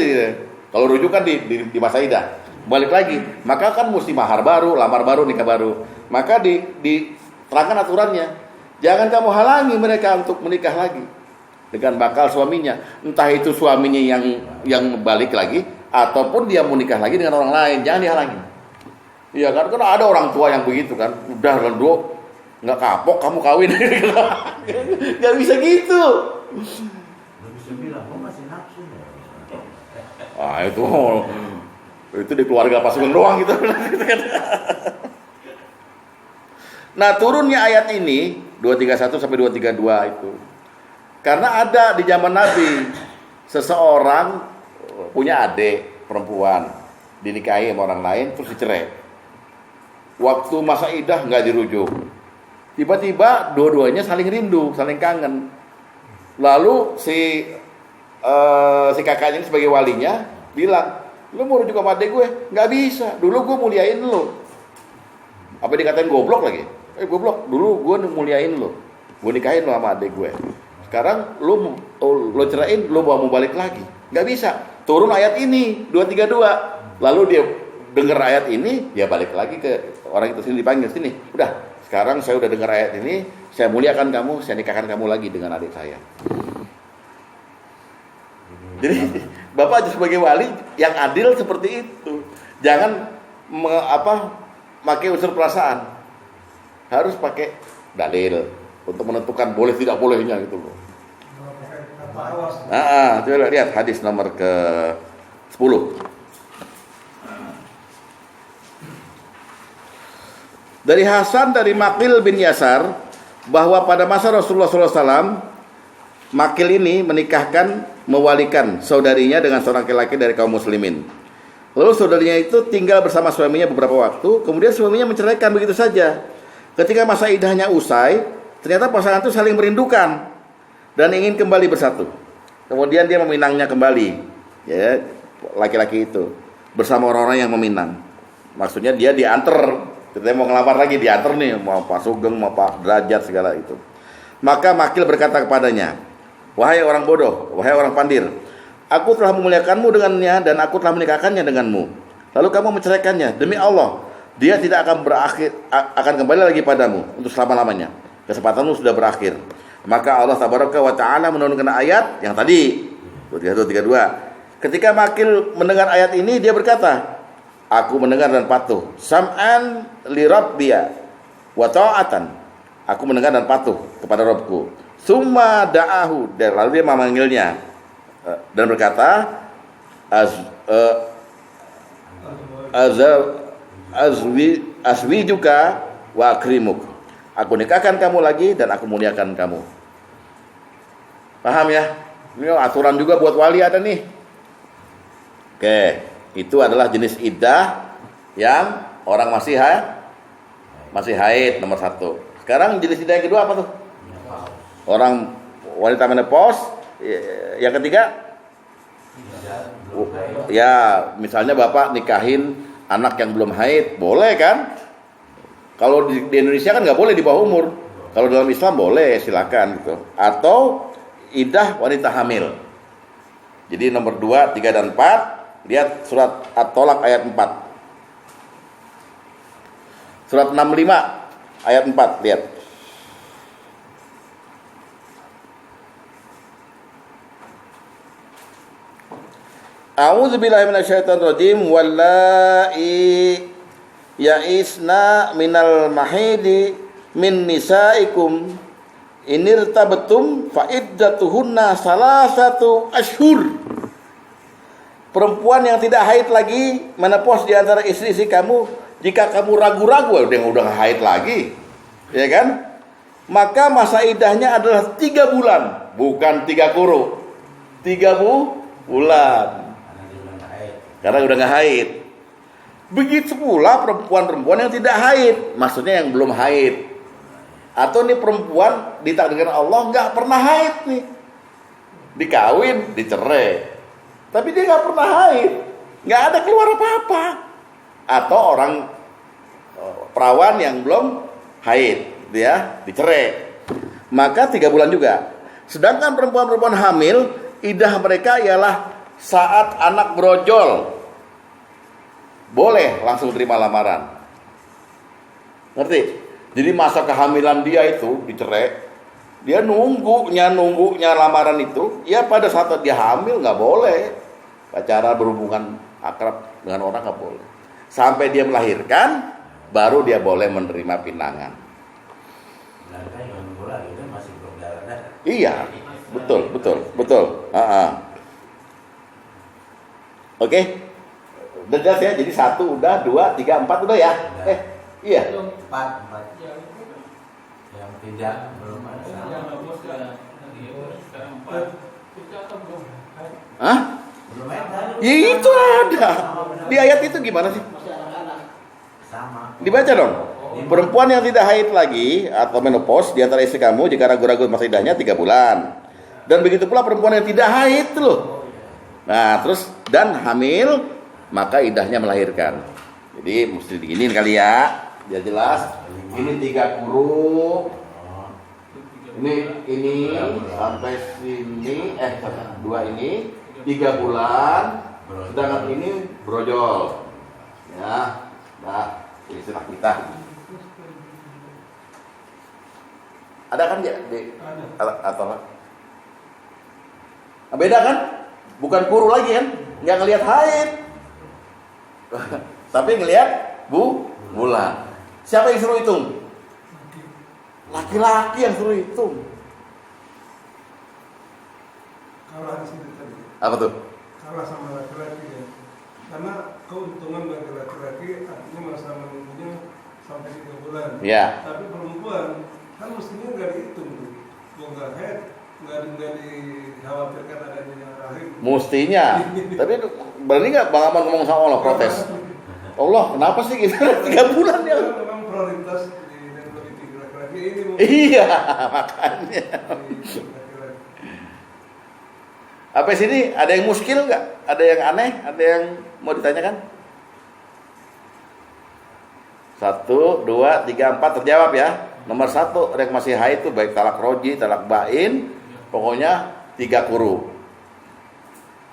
[SPEAKER 1] Kalau rujuk kan di masa idah. Balik lagi. Maka kan mesti mahar baru, lamar baru, nikah baru. Maka diterangkan aturannya. Jangan kamu halangi mereka untuk menikah lagi dengan bakal suaminya. Entah itu suaminya yang balik lagi ataupun dia mau nikah lagi dengan orang lain. Jangan dihalangi. Iya kan ada orang tua yang begitu kan. Udah renduk nggak kapok kamu kawin. Nggak bisa gitu.
[SPEAKER 2] Nggak bisa bilang, gue masih nafsu ya.
[SPEAKER 1] Ah itu di keluarga Pak Sugeng doang gitu. Nah turunnya ayat ini 231 sampai 232 itu karena ada di zaman Nabi seseorang punya adik perempuan dinikahi sama orang lain terus dicerai. Waktu masa idah nggak dirujuk. Tiba-tiba dua-duanya saling rindu, saling kangen. Lalu si kakaknya ini sebagai walinya bilang, lu mau rujuk sama adik gue? Nggak bisa. Dulu gue muliain lu. Apa dikatain goblok lagi? Goblok. Dulu gue muliain lu. Gue nikahin lu sama adik gue. Sekarang lu cerain, lu mau balik lagi. Nggak bisa. Turun ayat ini 232. Lalu dia dengar ayat ini, dia balik lagi ke orang itu sini, dipanggil sini. Udah, sekarang saya udah dengar ayat ini, saya muliakan kamu, saya nikahkan kamu lagi dengan adik saya. Jadi bapak aja sebagai wali yang adil seperti itu. Jangan pakai unsur perasaan. Harus pakai dalil untuk menentukan boleh tidak bolehnya gitu loh. Coba lihat hadis nomor ke 10. Dari Hasan dari Maqil bin Yasar bahwa pada masa Rasulullah SAW Maqil ini mewalikan saudarinya dengan seorang laki-laki dari kaum muslimin. Lalu saudarinya itu tinggal bersama suaminya beberapa waktu, kemudian suaminya menceraikan begitu saja. Ketika masa idahnya usai, ternyata pasangan itu saling merindukan dan ingin kembali bersatu. Kemudian dia meminangnya kembali, ya, laki-laki itu bersama orang-orang yang meminang. Maksudnya dia diantar, kita mau ngelamar lagi diantar nih, mau Pak Sugeng, mau Pak Derajat segala itu. Maka Maqil berkata kepadanya, wahai orang bodoh, wahai orang pandir, aku telah memuliakanmu dengannya dan aku telah menikahkannya denganmu. Lalu kamu menceraikannya. Demi Allah, dia tidak akan kembali lagi padamu untuk selama-lamanya. Kesempatanmu sudah berakhir. Maka Allah tabaraka wa ta'ala menurunkan ayat yang tadi 232. Ketika Maqil mendengar ayat ini, dia berkata, aku mendengar dan patuh. Sam'an li rabbiya wa ta'atan. aku mendengar dan patuh kepada Robku. Summa da'ahu, dan lalu dia memanggilnya dan berkata, azwijuka wa akrimuk. Aku nikahkan kamu lagi dan aku muliakan kamu. Paham ya? Ini aturan juga buat wali ada nih. Oke, itu adalah jenis iddah yang orang masih haid nomor 1. Sekarang jenis iddah yang kedua apa tuh? Orang wanita menopause. Yang ketiga, ya misalnya bapak nikahin anak yang belum haid, boleh kan? Kalau di Indonesia kan nggak boleh di bawah umur. Kalau dalam Islam boleh, silakan gitu. Atau iddah wanita hamil. Jadi nomor 2, 3 dan 4, lihat surat At-Tolak ayat 4. Surat 65 ayat 4, lihat. A'udzubillahi minasyaitonirrajim. Wallahi ya'isna minal mahidi min nisaikum inirtabtum fa iddatuhunna salasatu ashhur. Perempuan yang tidak haid lagi menopause di antara istri-istri kamu, jika kamu ragu-ragu udah haid lagi, ya kan? Maka masa iddahnya adalah 3 bulan, bukan 3 kuru. 3 bulan. Karena udah nggak haid. Begitu pula perempuan-perempuan yang tidak haid, maksudnya yang belum haid. Atau nih perempuan ditakdirkan Allah nggak pernah haid nih, dikawin, dicerai, tapi dia nggak pernah haid, nggak ada keluar apa-apa. Atau orang perawan yang belum haid, dia dicerai, maka 3 bulan juga. Sedangkan perempuan-perempuan hamil, iddah mereka ialah saat anak brojol, boleh langsung terima lamaran. Ngerti? Jadi masa kehamilan dia itu dicerai, dia nunggunya lamaran itu, ya pada saat dia hamil nggak boleh pacaran, berhubungan akrab dengan orang nggak boleh. Sampai dia melahirkan, baru dia boleh menerima pinangan. Iya, betul. Oke, udah jelas ya. Jadi 1 udah, 2, 3, 4 udah ya. Iya.
[SPEAKER 2] 4. Yang tidak belum ada.
[SPEAKER 1] Hah?
[SPEAKER 2] Belum ada.
[SPEAKER 1] Ya itu ada. Di ayat itu gimana sih?
[SPEAKER 2] Sama.
[SPEAKER 1] Dibaca dong. Perempuan yang tidak haid lagi atau menopause di antara istri kamu, jika ragu-ragu masa iddahnya 3 bulan. Dan begitu pula perempuan yang tidak haid loh. Nah, terus dan hamil, maka iddahnya melahirkan. Jadi mesti diginiin kali ya, biar jelas. Ini 3 kuru. Ini sampai sini 2 ini 3 bulan. Sedangkan ini brojol. Ya. Nah, istilah kita. Ada kan ya di atau beda kan? Bukan kuru lagi kan? Nggak ngelihat haid, tapi ngelihat bulan. Siapa yang suruh hitung? Laki-laki yang suruh hitung.
[SPEAKER 3] Kalah di sini tadi.
[SPEAKER 1] Apa tuh?
[SPEAKER 3] Kalah sama laki-laki ya. Karena keuntungan bagi laki-laki artinya masa menunggunya sampai 3 bulan.
[SPEAKER 1] Ya.
[SPEAKER 3] Tapi perempuan kan mestinya nggak dihitung tuh. Gua nggak head, nggak dikhawatirkan adanya rahim.
[SPEAKER 1] Mestinya. Tapi berani nggak Bang Aman ngomong sama Allah, protes? Allah, kenapa sih gitu? 3 bulan ya?
[SPEAKER 3] Memang prioritas di lebih tinggi laki-laki ini.
[SPEAKER 1] Iya, makanya. Apa sini ada yang muskil nggak? Ada yang aneh? Ada yang mau ditanyakan? 1, 2, 3, 4 terjawab ya. Nomor 1, yang masih haid itu baik talak roji, talak bain, pokoknya 3 kuru.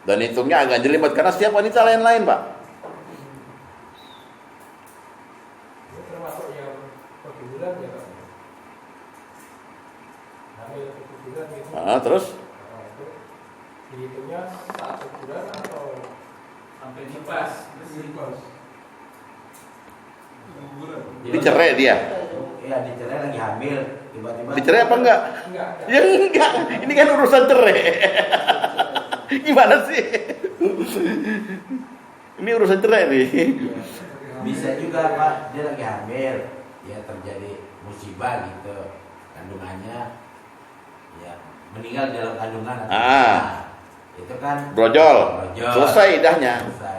[SPEAKER 1] Dan hitungnya agak jelimet karena setiap wanita lain-lain, Pak.
[SPEAKER 5] Termasuk yang per bulan ya, Pak. Hamil per bulan gitu.
[SPEAKER 1] Terus?
[SPEAKER 5] Dihitungnya 1 bulan atau sampai nifas?
[SPEAKER 3] Bulan.
[SPEAKER 1] Dicerai dia.
[SPEAKER 2] Iya, dicerai lagi hamil. tiba-tiba
[SPEAKER 1] Dicerai apa enggak?
[SPEAKER 5] Enggak.
[SPEAKER 1] Ya enggak. Ini kan urusan cerai. Gimana sih? Ini urusan cerai nih.
[SPEAKER 2] bisa juga Pak, dia lagi hamil, ya terjadi musibah gitu, kandungannya ya meninggal dalam kandungan. Itu kan
[SPEAKER 1] Brojol. Selesai idahnya.
[SPEAKER 2] Selesai.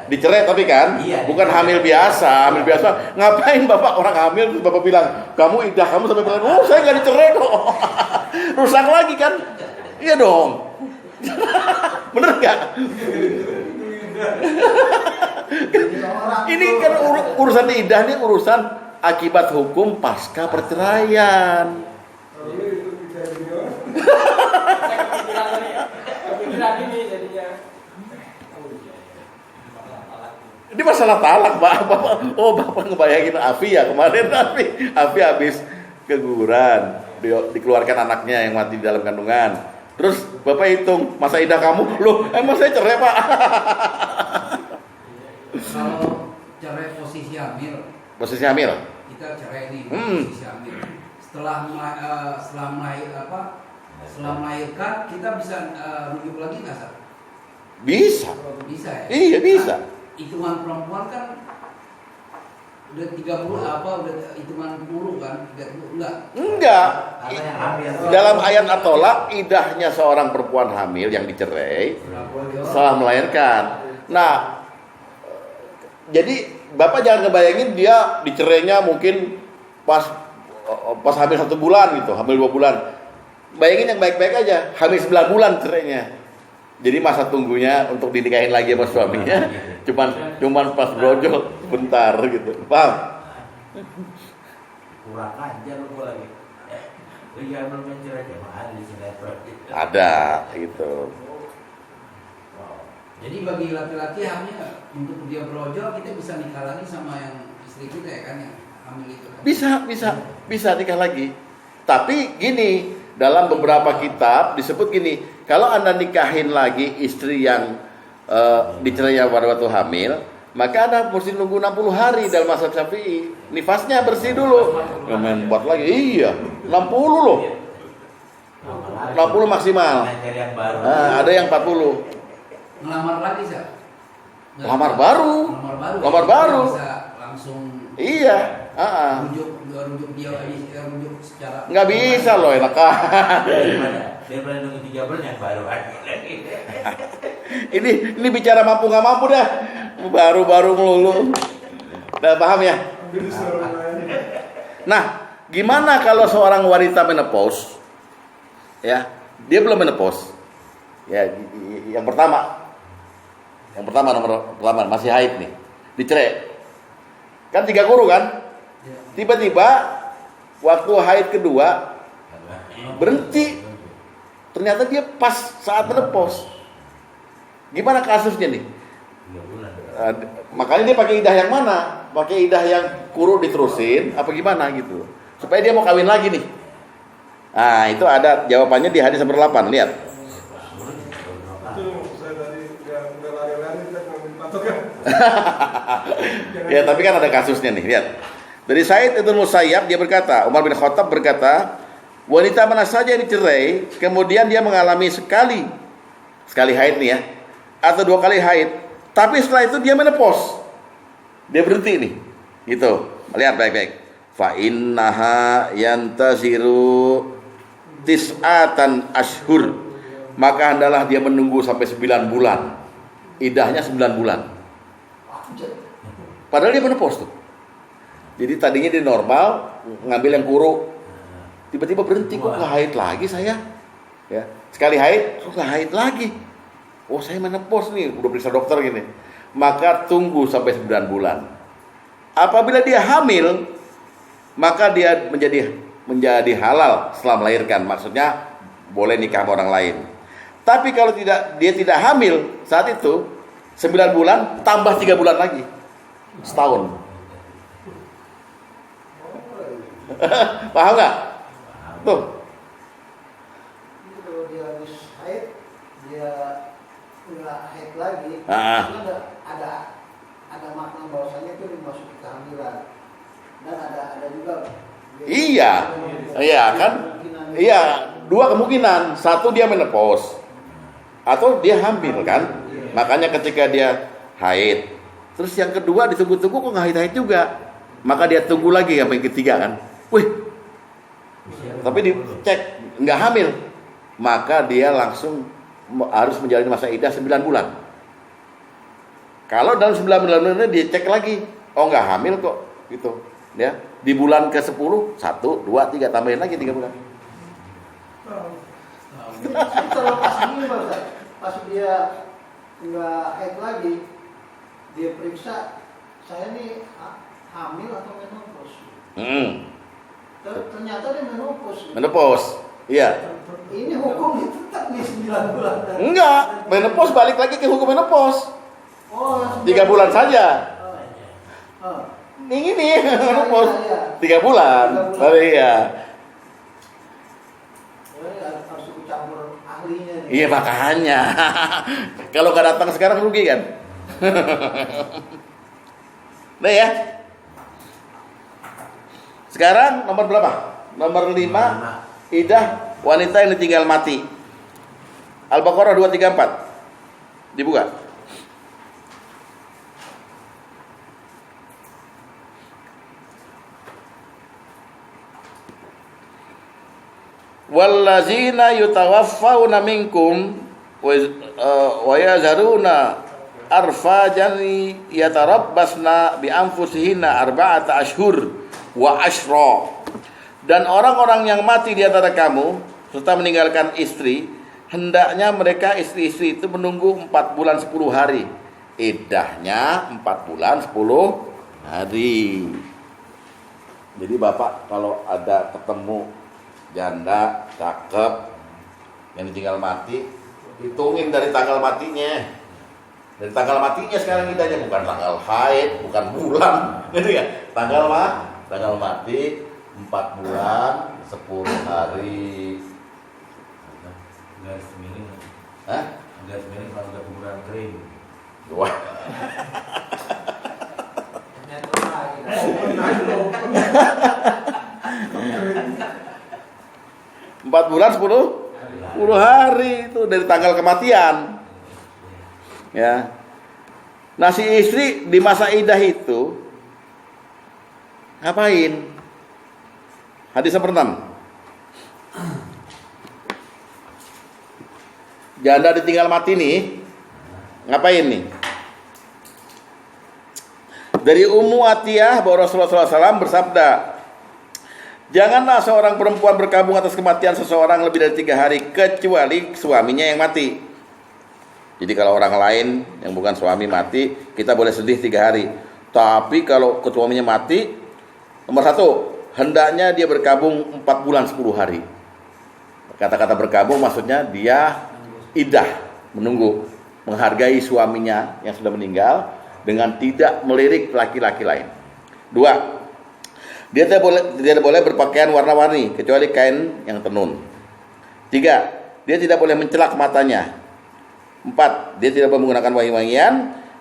[SPEAKER 1] Dicerai tapi kan,
[SPEAKER 2] Iya,
[SPEAKER 1] bukan
[SPEAKER 2] dicerai.
[SPEAKER 1] hamil biasa. Hamil biasa, ngapain bapak orang hamil terus bapak bilang, kamu idah kamu sampai bilang, oh saya nggak dicerai kok. Rusak lagi kan? Iya dong. Bener nggak? Ini kan urusan idah ini urusan akibat hukum pasca perceraian.
[SPEAKER 3] Kalau itu kita video.
[SPEAKER 5] Kepikiran ini jadinya.
[SPEAKER 1] Ini masalah talak, Pak. Bapak ngebayangin Afi ya kemarin Afi habis keguguran, dikeluarkan anaknya yang mati di dalam kandungan. Terus Bapak hitung masa idah kamu, loh emang saya cerai, Pak.
[SPEAKER 6] Kalau cerai posisi hamil,
[SPEAKER 1] Posisi hamil.
[SPEAKER 6] kita cerai nih posisi hamil. Setelah melahirkan kita bisa rujuk lagi nggak, Sar?
[SPEAKER 1] Bisa.
[SPEAKER 6] Bisa ya?
[SPEAKER 1] Iya, bisa.
[SPEAKER 6] Hitungan perempuan kan udah 30 udah hitungan buruh kan? 30
[SPEAKER 1] Enggak.
[SPEAKER 2] Karena yang hamil.
[SPEAKER 1] Dalam ayat at-tolak, idahnya seorang perempuan hamil yang dicerai setelah melahirkan. Nah, jadi Bapak jangan ngebayangin dia dicerainya mungkin pas hamil 1 bulan gitu, hamil 2 bulan. Bayangin yang baik-baik aja, hamil 9 bulan cerainya. Jadi masa tunggunya untuk dinikahin lagi sama suaminya cuman pas brojol bentar gitu. Paham?
[SPEAKER 2] Kurang aja lu gua lagi. Lu jangan mencerai jemaah di sinetron.
[SPEAKER 1] Ada gitu.
[SPEAKER 6] Jadi bagi laki-laki hamil untuk dia brojol kita bisa nikah lagi sama yang istri kita ya kan yang hamil itu kan?
[SPEAKER 1] Bisa nikah lagi. Tapi gini, dalam beberapa kitab disebut gini, kalau Anda nikahin lagi istri yang dicerai pada waktu hamil, maka Anda mesti nunggu 60 hari dalam mazhab Syafi'i. Nifasnya bersih dulu. Main buat lagi. Iya, 60 loh. 60 maksimal.
[SPEAKER 2] Yang baru.
[SPEAKER 1] Nah, ada yang 40.
[SPEAKER 6] Ngelamar lagi, Sar?
[SPEAKER 1] Lamar baru. Lamar baru.
[SPEAKER 6] Bisa langsung
[SPEAKER 1] Iya.
[SPEAKER 6] rujuk secara
[SPEAKER 1] Nggak bisa loh, enak kan.
[SPEAKER 2] Daripada nunggu 3 bulan yang baru lagi.
[SPEAKER 1] Ini bicara mampu nggak mampu dah. Baru-baru melulu. Udah paham ya?
[SPEAKER 3] Ambil disuruh lain.
[SPEAKER 1] Nah, gimana kalau seorang wanita menopause? Ya, dia belum menopause. Ya, yang pertama nomor pertama masih haid nih, dicerai. Kan 3 guru kan? Tiba-tiba waktu haid kedua berhenti. Ternyata dia pas saat menopause. Gimana kasusnya nih?
[SPEAKER 2] 3 bulan.
[SPEAKER 1] Makanya dia pakai idah yang mana? Pakai idah yang kuruk diterusin apa gimana gitu. Supaya dia mau kawin lagi nih. Nah, itu ada jawabannya di hadis nomor 8. Lihat.
[SPEAKER 3] Itu saya tadi yang udah lari-lari kita ngambil patokan.
[SPEAKER 1] Ya, tapi kan ada kasusnya nih, lihat. Dari Said Ibn Musayyab dia berkata, Umar bin Khattab berkata, wanita mana saja yang dicerai, kemudian dia mengalami sekali haid nih ya, atau 2 kali haid, tapi setelah itu dia menopause, dia berhenti nih, gitu. Lihat baik-baik. Fa innaha yantaziru tis'atan ashur, maka hendaklah dia menunggu sampai 9 bulan. Idahnya 9 bulan. Padahal dia menopause tuh. Jadi tadinya dia normal, ngambil yang kuruk, tiba-tiba berhenti, kok nggak haid lagi saya? Ya, sekali haid, kok nggak haid lagi? Oh, saya menopause nih, udah periksa dokter gini. Maka tunggu sampai 9 bulan. Apabila dia hamil, maka dia menjadi halal setelah melahirkan. Maksudnya boleh nikah sama orang lain. Tapi kalau dia tidak hamil saat itu 9 bulan tambah 3 bulan lagi, setahun. Paham nggak? Tuh.
[SPEAKER 4] Kalau dia habis haid, dia nggak haid lagi. Itu ada makna bahwasanya itu dimasuki kehamilan. Dan ada juga
[SPEAKER 1] Iya. Iya kan? Iya, dua kemungkinan. Satu dia menopause atau dia hamil kan? Makanya ketika dia haid, terus yang kedua ditunggu-tunggu kok nggak haid juga, maka dia tunggu lagi sampai yang ketiga kan? Wih, tapi dicek nggak hamil, maka dia langsung harus menjalani masa iddah 9 bulan. Kalau dalam 9 bulan dia cek lagi, oh nggak hamil kok, gitu, ya. Di bulan ke-10, 1, 2, 3 tambahin lagi 3 bulan.
[SPEAKER 4] Kalau pas ini pas dia nggak haid lagi, dia periksa saya nih hamil atau menopause. Ternyata dia menopause.
[SPEAKER 1] Menopause, iya.
[SPEAKER 4] Ini hukum tetap nih 9 bulan.
[SPEAKER 1] Enggak, menopause balik lagi ke hukum menopause.
[SPEAKER 4] Oh,
[SPEAKER 1] 3 bulan saja.
[SPEAKER 4] Oh.
[SPEAKER 1] Ini menopause
[SPEAKER 4] Iya.
[SPEAKER 1] 3 bulan. Oh iya.
[SPEAKER 4] Harus ikut campur ahlinya nih.
[SPEAKER 1] Iya makanya. Kalau nggak datang sekarang rugi kan? Nah ya. Sekarang nomor berapa? Nomor 5, iddah wanita yang ditinggal mati. Al-Baqarah 234. Dibuka. Wallazina yutawaffawna minkum wa yazaruna arfajan yatarabbasna bi anfusihinna arba'ata ashhur wa ashra. Dan orang-orang yang mati di antara kamu serta meninggalkan istri, hendaknya mereka istri-istri itu menunggu 4 bulan 10 hari. Iddahnya 4 bulan 10 hari. Jadi Bapak kalau ada ketemu janda cakep yang ditinggal mati, hitungin dari tanggal matinya. Dari tanggal matinya sekarang idahnya, bukan tanggal haid, bukan bulan, gitu ya. Tanggal mati 4 bulan 10 hari.
[SPEAKER 2] Garis miring.
[SPEAKER 1] Hah?
[SPEAKER 2] Garis miring kalau udah kuburan kering.
[SPEAKER 1] Wah. 4 bulan 10 hari itu dari tanggal kematian. Ya. Nah, si istri di masa iddah itu ngapain? Hadis nomor 6. Janda ditinggal mati nih, ngapain nih? Dari Ummu Atiyah bahwa Rasulullah SAW bersabda, janganlah seorang perempuan berkabung atas kematian seseorang lebih dari 3 hari kecuali suaminya yang mati. Jadi kalau orang lain yang bukan suami mati, kita boleh sedih 3 hari. Tapi kalau suaminya mati, nomor 1, hendaknya dia berkabung 4 bulan 10 hari. Kata-kata berkabung maksudnya dia iddah, menunggu, menghargai suaminya yang sudah meninggal dengan tidak melirik laki-laki lain. 2, dia tidak boleh berpakaian warna-warni kecuali kain yang tenun. 3, dia tidak boleh mencelak matanya. 4, dia tidak boleh menggunakan wangi-wangian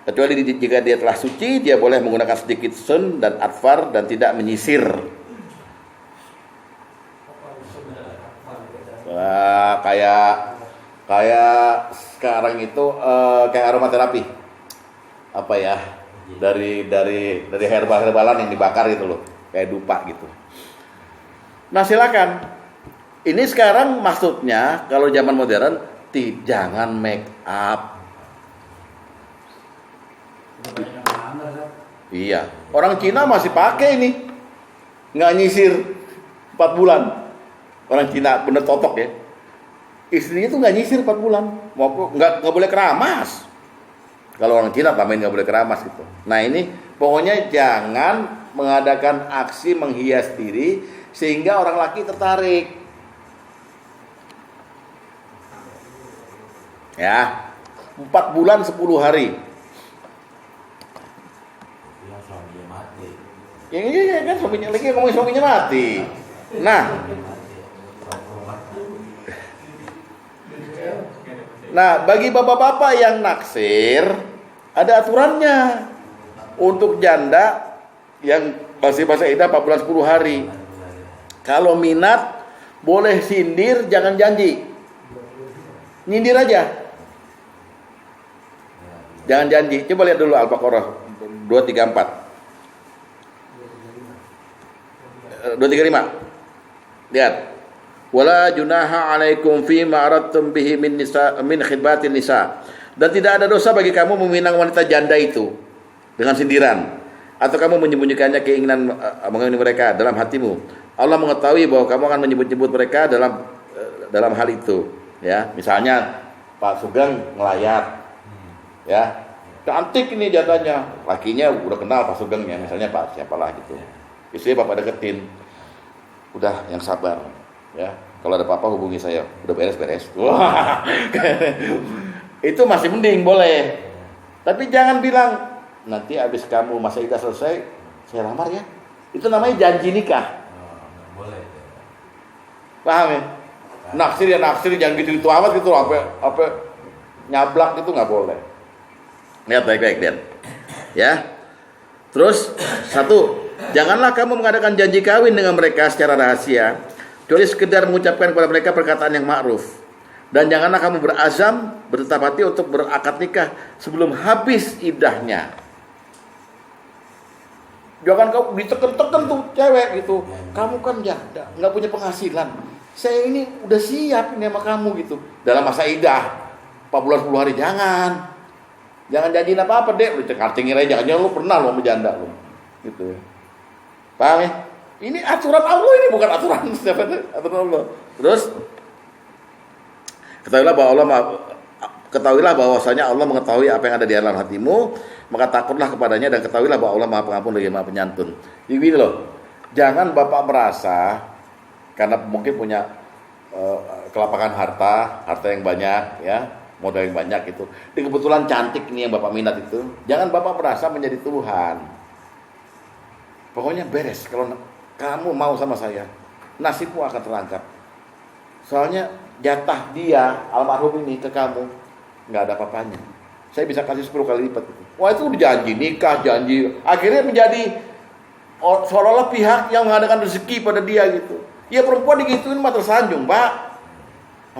[SPEAKER 1] kecuali jika dia telah suci. Dia boleh menggunakan sedikit sun dan atfar dan tidak menyisir. Kayak sekarang itu kayak aromaterapi. Apa ya? Dari herbal-herbalan yang dibakar gitu loh. Kayak dupa gitu. Nah silakan. Ini sekarang maksudnya kalau zaman modern jangan make up. Iya, orang Cina masih pakai ini, nggak nyisir 4 bulan. Orang Cina bener totok ya. Istrinya tuh nggak nyisir 4 bulan, nggak boleh keramas. Kalau orang Cina tambahin nggak boleh keramas gitu. Nah ini pokoknya jangan mengadakan aksi menghias diri sehingga orang laki tertarik. Ya, 4 bulan 10 hari.
[SPEAKER 2] Yang suaminya mati.
[SPEAKER 1] Iya kan suaminya lagi ngomongin suaminya mati. Nah, bagi bapak-bapak yang naksir ada aturannya. Untuk janda yang masih masa iddah 4 bulan 10 hari. Kalau minat boleh sindir, jangan janji. Nyindir aja. Jangan janji. Coba lihat dulu Al-Baqarah 235. 235. Lihat. Wala junaha 'alaikum fi ma aradtum bihi min khidbatin nisa. Dan tidak ada dosa bagi kamu meminang wanita janda itu dengan sindiran, atau kamu menyembunyikannya keinginan mengenai mereka dalam hatimu. Allah mengetahui bahwa kamu akan menyebut-nyebut mereka dalam hal itu. Ya, misalnya Pak Sugeng ngelayat, ya, cantik ini jandanya, lakinya udah kenal Pak Sugengnya, misalnya Pak siapalah gitu. Istrinya Bapak deketin, udah yang sabar, ya. Kalau ada apa-apa hubungi saya, udah beres-beres. Wah, itu masih mending boleh. Tapi jangan bilang nanti habis kamu masa iddah selesai, saya lamar ya. Itu namanya janji nikah.
[SPEAKER 2] Boleh.
[SPEAKER 1] Paham ya? Naksir ya naksir, jangan gitu-gitu amat gitu, apa nyablak itu nggak boleh. Lihat baik-baik lihat. Ya. Terus satu, janganlah kamu mengadakan janji kawin dengan mereka secara rahasia, kecuali sekedar mengucapkan kepada mereka perkataan yang ma'ruf. Dan janganlah kamu berazam, bertetap hati untuk berakad nikah sebelum habis iddahnya. Jangan kau diteken-teken tuh cewek gitu. Kamu kan janda, nggak punya penghasilan. Saya ini udah siap ini sama kamu gitu. Dalam masa iddah 4 bulan 10 hari jangan. Jangan janjiin apa-apa deh. Lu cengir aja, jangan lu pernah lu sama janda lu. Gitu. Paham ya? Ini aturan Allah, ini bukan aturan siapa itu? Aturan Allah. Terus ketahuilah bahwasanya Allah mengetahui apa yang ada di dalam hatimu, maka takutlah kepadanya dan ketahuilah bahwa Allah Maha Pengampun lagi Maha Penyantun. Jadi gini loh, jangan Bapak merasa karena mungkin punya kelapangan harta yang banyak, ya, modal yang banyak itu. Ini kebetulan cantik nih yang Bapak minat itu. Jangan Bapak merasa menjadi Tuhan. Pokoknya beres kalau kamu mau sama saya, nasibmu akan terangkat. Soalnya jatah dia almarhum ini ke kamu nggak ada apa-apanya. Saya bisa kasih 10 kali lipat. Wah, itu udah janji nikah, janji. Akhirnya menjadi seolah-olah pihak yang mengadakan rezeki pada dia gitu. Ya perempuan digituin mah tersanjung, Pak.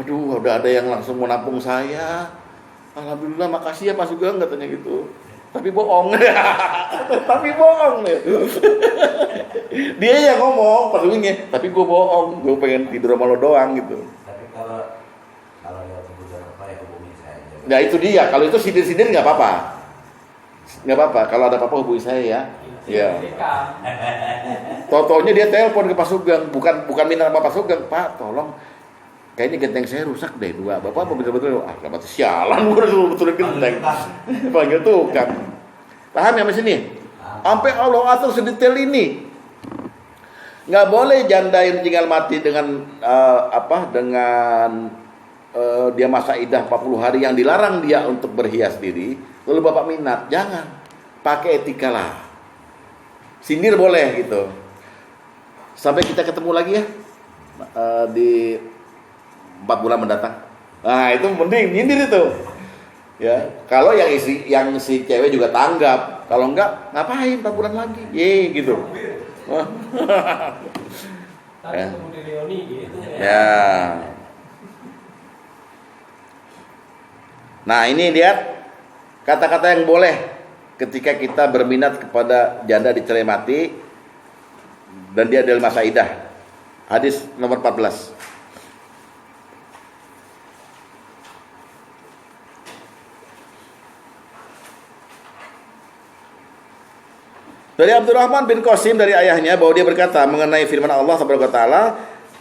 [SPEAKER 1] Aduh, udah ada yang langsung mau nampung saya. Alhamdulillah, makasih ya Pak Sugeng, katanya gitu. Tapi bohong. Tapi bohong. Dia yang ngomong, Pak Sugengnya, tapi gue bohong. Gue pengen tidur sama lo doang gitu.
[SPEAKER 2] Tapi kalau ya kebutuhan apa ya hubungi saya aja.
[SPEAKER 1] Nah itu dia, kalau itu sindir-sindir nggak apa-apa. Nggak apa-apa, kalau ada apa-apa hubungi saya ya. Ya. Totonya dia telepon ke Pak Sugeng, bukan minta sama Pak Sugeng, Pak tolong kayaknya genteng saya rusak deh 2. Bapak mau betul-betul, dapat sialan gue betul-betul genteng. Panggil tukang. Paham ya Mas ini? Sampai Allah atur sedetail ini. Nggak boleh janda yang tinggal mati dengan dia masa iddah 40 hari yang dilarang dia untuk berhias diri, lalu Bapak minat, jangan. Pakai etika lah. Sindir boleh gitu. Sampai kita ketemu lagi ya di 4 bulan mendatang. Nah, itu mending nyindir itu. Ya, kalau yang si cewek juga tanggap. Kalau enggak, ngapain 4 bulan lagi? Ye, gitu.
[SPEAKER 5] Tadi kemudian Leoni gitu
[SPEAKER 1] Ya. Nah, ini lihat kata-kata yang boleh ketika kita berminat kepada janda dicerai mati dan dia dalam masa iddah. Hadis nomor 14. Dari Abdurrahman bin Qasim dari ayahnya bahwa dia berkata mengenai firman Allah Subhanahu wa taala,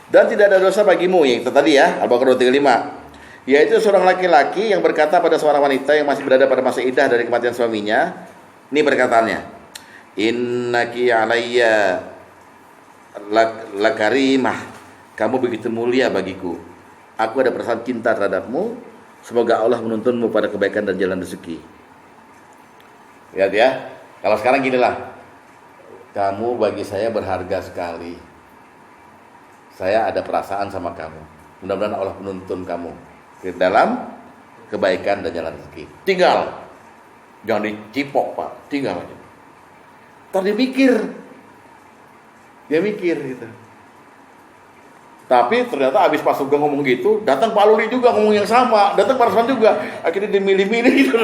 [SPEAKER 1] dan tidak ada dosa bagimu, yang itu tadi ya, Al-Baqarah 35, yaitu seorang laki-laki yang berkata pada seorang wanita yang masih berada pada masa iddah dari kematian suaminya. Ini perkataannya, innaki alayya lakarimah, kamu begitu mulia bagiku, aku ada perasaan cinta terhadapmu, semoga Allah menuntunmu pada kebaikan dan jalan rezeki. Lihat ya, kalau sekarang ginilah, kamu bagi saya berharga sekali, saya ada perasaan sama kamu, mudah-mudahan Allah menuntun kamu ke dalam kebaikan dan jalan rezeki. Tinggal, jangan dicipok Pak, tinggal aja. Ntar dia mikir gitu. Tapi ternyata abis Pak Sugeng ngomong gitu, datang Pak Luli juga ngomong yang sama, datang Pak Rusman juga, akhirnya dimilih-milih gitu.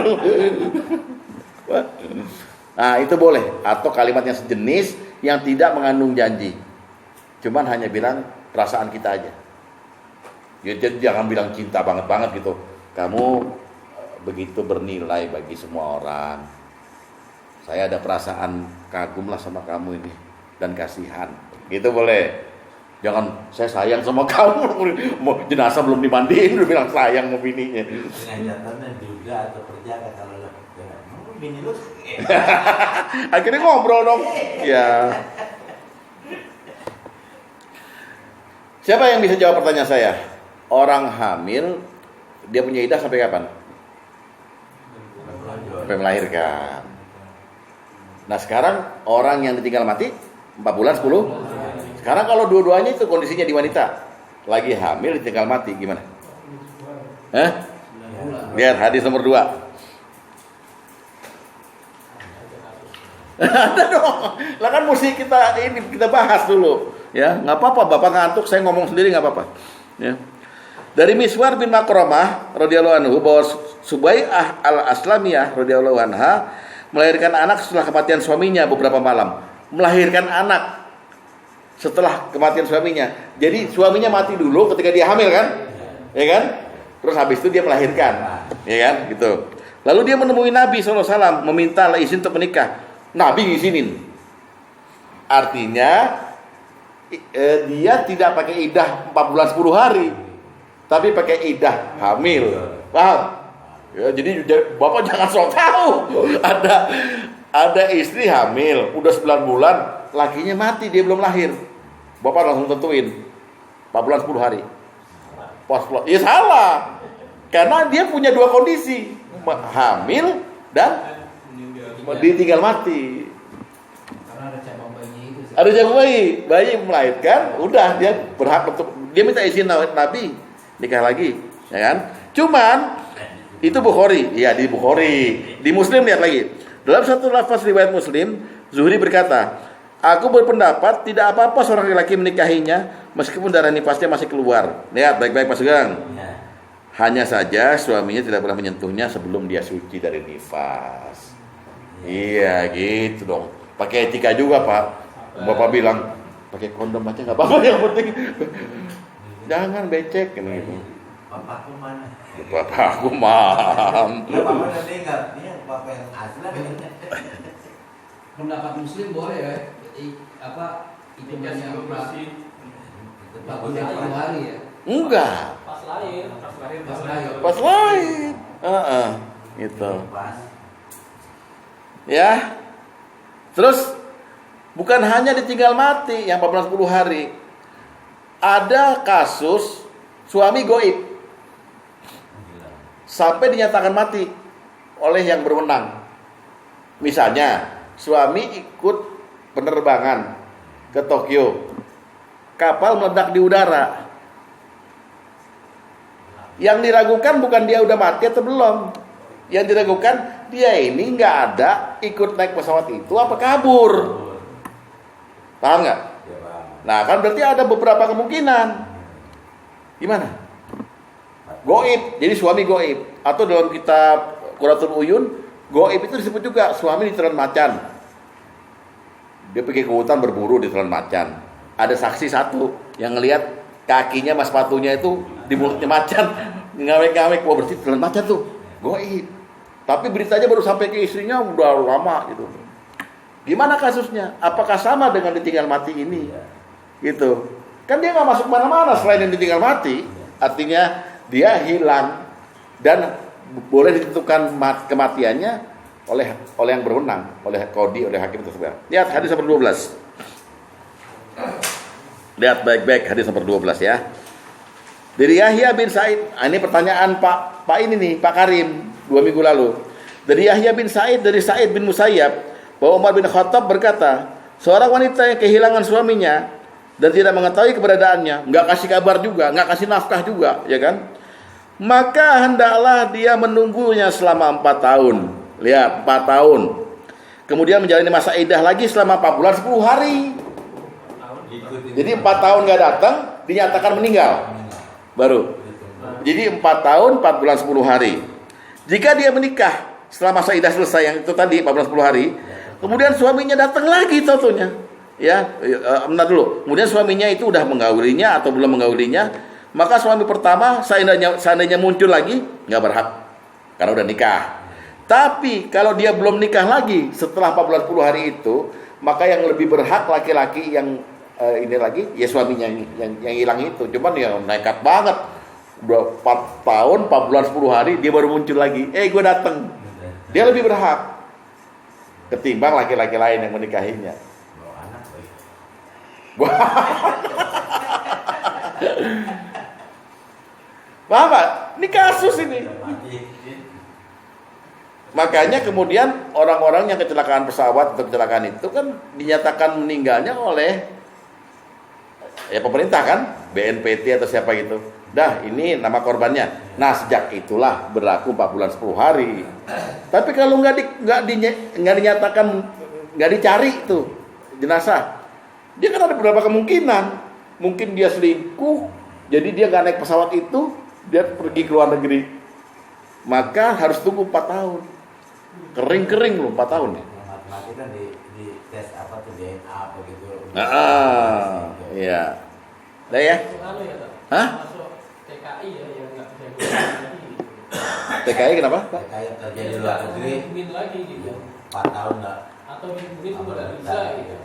[SPEAKER 1] Nah itu boleh, atau kalimat yang sejenis yang tidak mengandung janji, cuman hanya bilang perasaan kita aja. Jadi jangan bilang cinta banget gitu. Kamu begitu bernilai bagi semua orang. Saya ada perasaan kagum lah sama kamu ini dan kasihan. Gitu boleh. Jangan saya sayang sama kamu, jenazah belum dimandiin udah bilang sayang sama bininya.
[SPEAKER 2] Dengan catatan juga atau perjaka kalau bini lu.
[SPEAKER 1] Akhirnya ngobrol dong. Ya. Siapa yang bisa jawab pertanyaan saya? Orang hamil dia punya iddah sampai kapan? Sampai melahirkan. Nah sekarang orang yang ditinggal mati 4 bulan 10. Sekarang kalau dua-duanya itu kondisinya di wanita lagi hamil ditinggal mati gimana? Lihat hadis nomor 2. Ada dong. Lah kan mesti kita bahas dulu, ya. Nggak apa-apa, Bapak ngantuk, saya ngomong sendiri nggak apa-apa. Ya. Dari Miswar bin Makromah radhiyallahu anhu bahwa Subai'ah al-Aslamiyah radhiyallahu anha melahirkan anak setelah kematian suaminya beberapa malam. Melahirkan anak setelah kematian suaminya. Jadi suaminya mati dulu ketika dia hamil kan? Ya kan? Terus habis itu dia melahirkan. Ya kan? Gitu. Lalu dia menemui Nabi SAW meminta izin untuk menikah. Nabi ngizinin. Artinya dia tidak pakai iddah 4 bulan 10 hari. Tapi pakai iddah hamil. Paham? Ya, jadi Bapak jangan sok tahu. Ada istri hamil, udah 9 bulan, lakinya mati, dia belum lahir. Bapak langsung tentuin 4 bulan 10 hari. Ya salah. Karena dia punya 2 kondisi, hamil dan ditinggal mati.
[SPEAKER 6] Karena ada cabang bayi itu.
[SPEAKER 1] Ada cabang bayi melahirkan, udah dia berhak untuk dia minta izin Nabi nikah lagi, ya kan? Cuman itu Bukhari, ya di Bukhari. Di Muslim lihat lagi. Dalam satu lafaz riwayat Muslim, Zuhri berkata, aku berpendapat tidak apa-apa seorang laki menikahinya meskipun darah nifasnya masih keluar. Lihat baik-baik Pak Sugeng. Hanya saja suaminya tidak pernah menyentuhnya sebelum dia suci dari nifas. Iya gitu dong. Pakai etika juga Pak. Bapak bilang pakai kondom aja nggak apa-apa, yang penting jangan becek gitu.
[SPEAKER 2] Bapakku mana?
[SPEAKER 1] Bapakku mam.
[SPEAKER 2] Bapak udah tinggal. Ini bapak yang asli.
[SPEAKER 6] Pendapat Muslim boleh ya? Hitungannya 40 hari ya?
[SPEAKER 1] Enggak.
[SPEAKER 5] Pas lahir.
[SPEAKER 1] Pas lahir. Gitu. Ya. Terus bukan hanya ditinggal mati yang 14 hari. Ada kasus suami goib sampai dinyatakan mati oleh yang berwenang. Misalnya, suami ikut penerbangan ke Tokyo. Kapal meledak di udara. Yang diragukan bukan dia udah mati atau belum. Yang diragukan dia ini nggak ada ikut naik pesawat itu apa kabur. Paham nggak? Nah kan berarti ada beberapa kemungkinan. Gimana? Goib, jadi suami goib. Atau dalam kitab Quratul Uyun, goib itu disebut juga suami ditelan macan. Dia pergi ke hutan berburu ditelan macan. Ada saksi satu yang ngelihat kakinya mas sepatunya itu di mulutnya macan, ngawek-ngawek. Wah berarti ditelan macan tuh, goib. Tapi beritanya baru sampai ke istrinya udah lama gitu. Gimana kasusnya? Apakah sama dengan ditinggal mati ini? Gitu. Kan dia nggak masuk mana-mana selain yang ditinggal mati. Artinya dia hilang dan boleh ditentukan kematiannya oleh yang berwenang, oleh qadhi, oleh hakim tersebut. Lihat hadis nomor 12. Lihat baik-baik hadis nomor 12 ya. Dari Yahya bin Sa'id. Ini pertanyaan Pak ini nih, Pak Karim 2 minggu lalu. Dari Yahya bin Sa'id dari Sa'id bin Musayyab bahwa Umar bin Khattab berkata, seorang wanita yang kehilangan suaminya dan tidak mengetahui keberadaannya, nggak kasih kabar juga, nggak kasih nafkah juga, ya kan? Maka hendaklah dia menunggunya selama 4 tahun. Lihat, 4 tahun. Kemudian menjalani masa iddah lagi selama 4 bulan 10 hari. Jadi 4 tahun nggak datang, dinyatakan meninggal. Baru. Jadi 4 tahun 4 bulan 10 hari. Jika dia menikah setelah masa iddah selesai yang itu tadi 4 bulan 10 hari, kemudian suaminya datang lagi contohnya. Ya, bentar dulu. Kemudian suaminya itu udah menggaulinya atau belum menggaulinya, maka suami pertama seandainya muncul lagi nggak berhak karena udah nikah. Tapi kalau dia belum nikah lagi setelah 4 bulan 10 hari itu, maka yang lebih berhak laki-laki yang ini lagi ya suaminya yang hilang itu. Cuman ya nekat banget. Udah 4 tahun 4 bulan 10 hari dia baru muncul lagi. Gue datang. Dia lebih berhak ketimbang laki-laki lain yang menikahinya. Paham Pak? Ini kasus ini. Makanya kemudian orang-orang yang kecelakaan pesawat atau kecelakaan itu kan dinyatakan meninggalnya oleh ya pemerintah kan, BNPT atau siapa gitu. Dah, ini nama korbannya. Nah, sejak itulah berlaku 4 bulan 10 hari. Tapi kalau nggak dinyatakan, nggak dicari itu jenazah, dia kan ada beberapa kemungkinan. Mungkin dia selingkuh, jadi dia nggak naik pesawat itu, dia pergi ke luar negeri. Maka harus tunggu 4 tahun. Kering loh 4 tahun ya.
[SPEAKER 2] Mati kan di tes apa tuh DNA apa gitu.
[SPEAKER 1] Iya. Udah ya? Hah?
[SPEAKER 5] Masuk TKI ya yang nggak bisa lagi.
[SPEAKER 1] TKI kenapa?
[SPEAKER 2] TKI yang terjadi di luar negeri.
[SPEAKER 5] Mungkin lagi gitu.
[SPEAKER 2] 4 tahun nggak.
[SPEAKER 5] Atau mungkin nggak bisa gitu.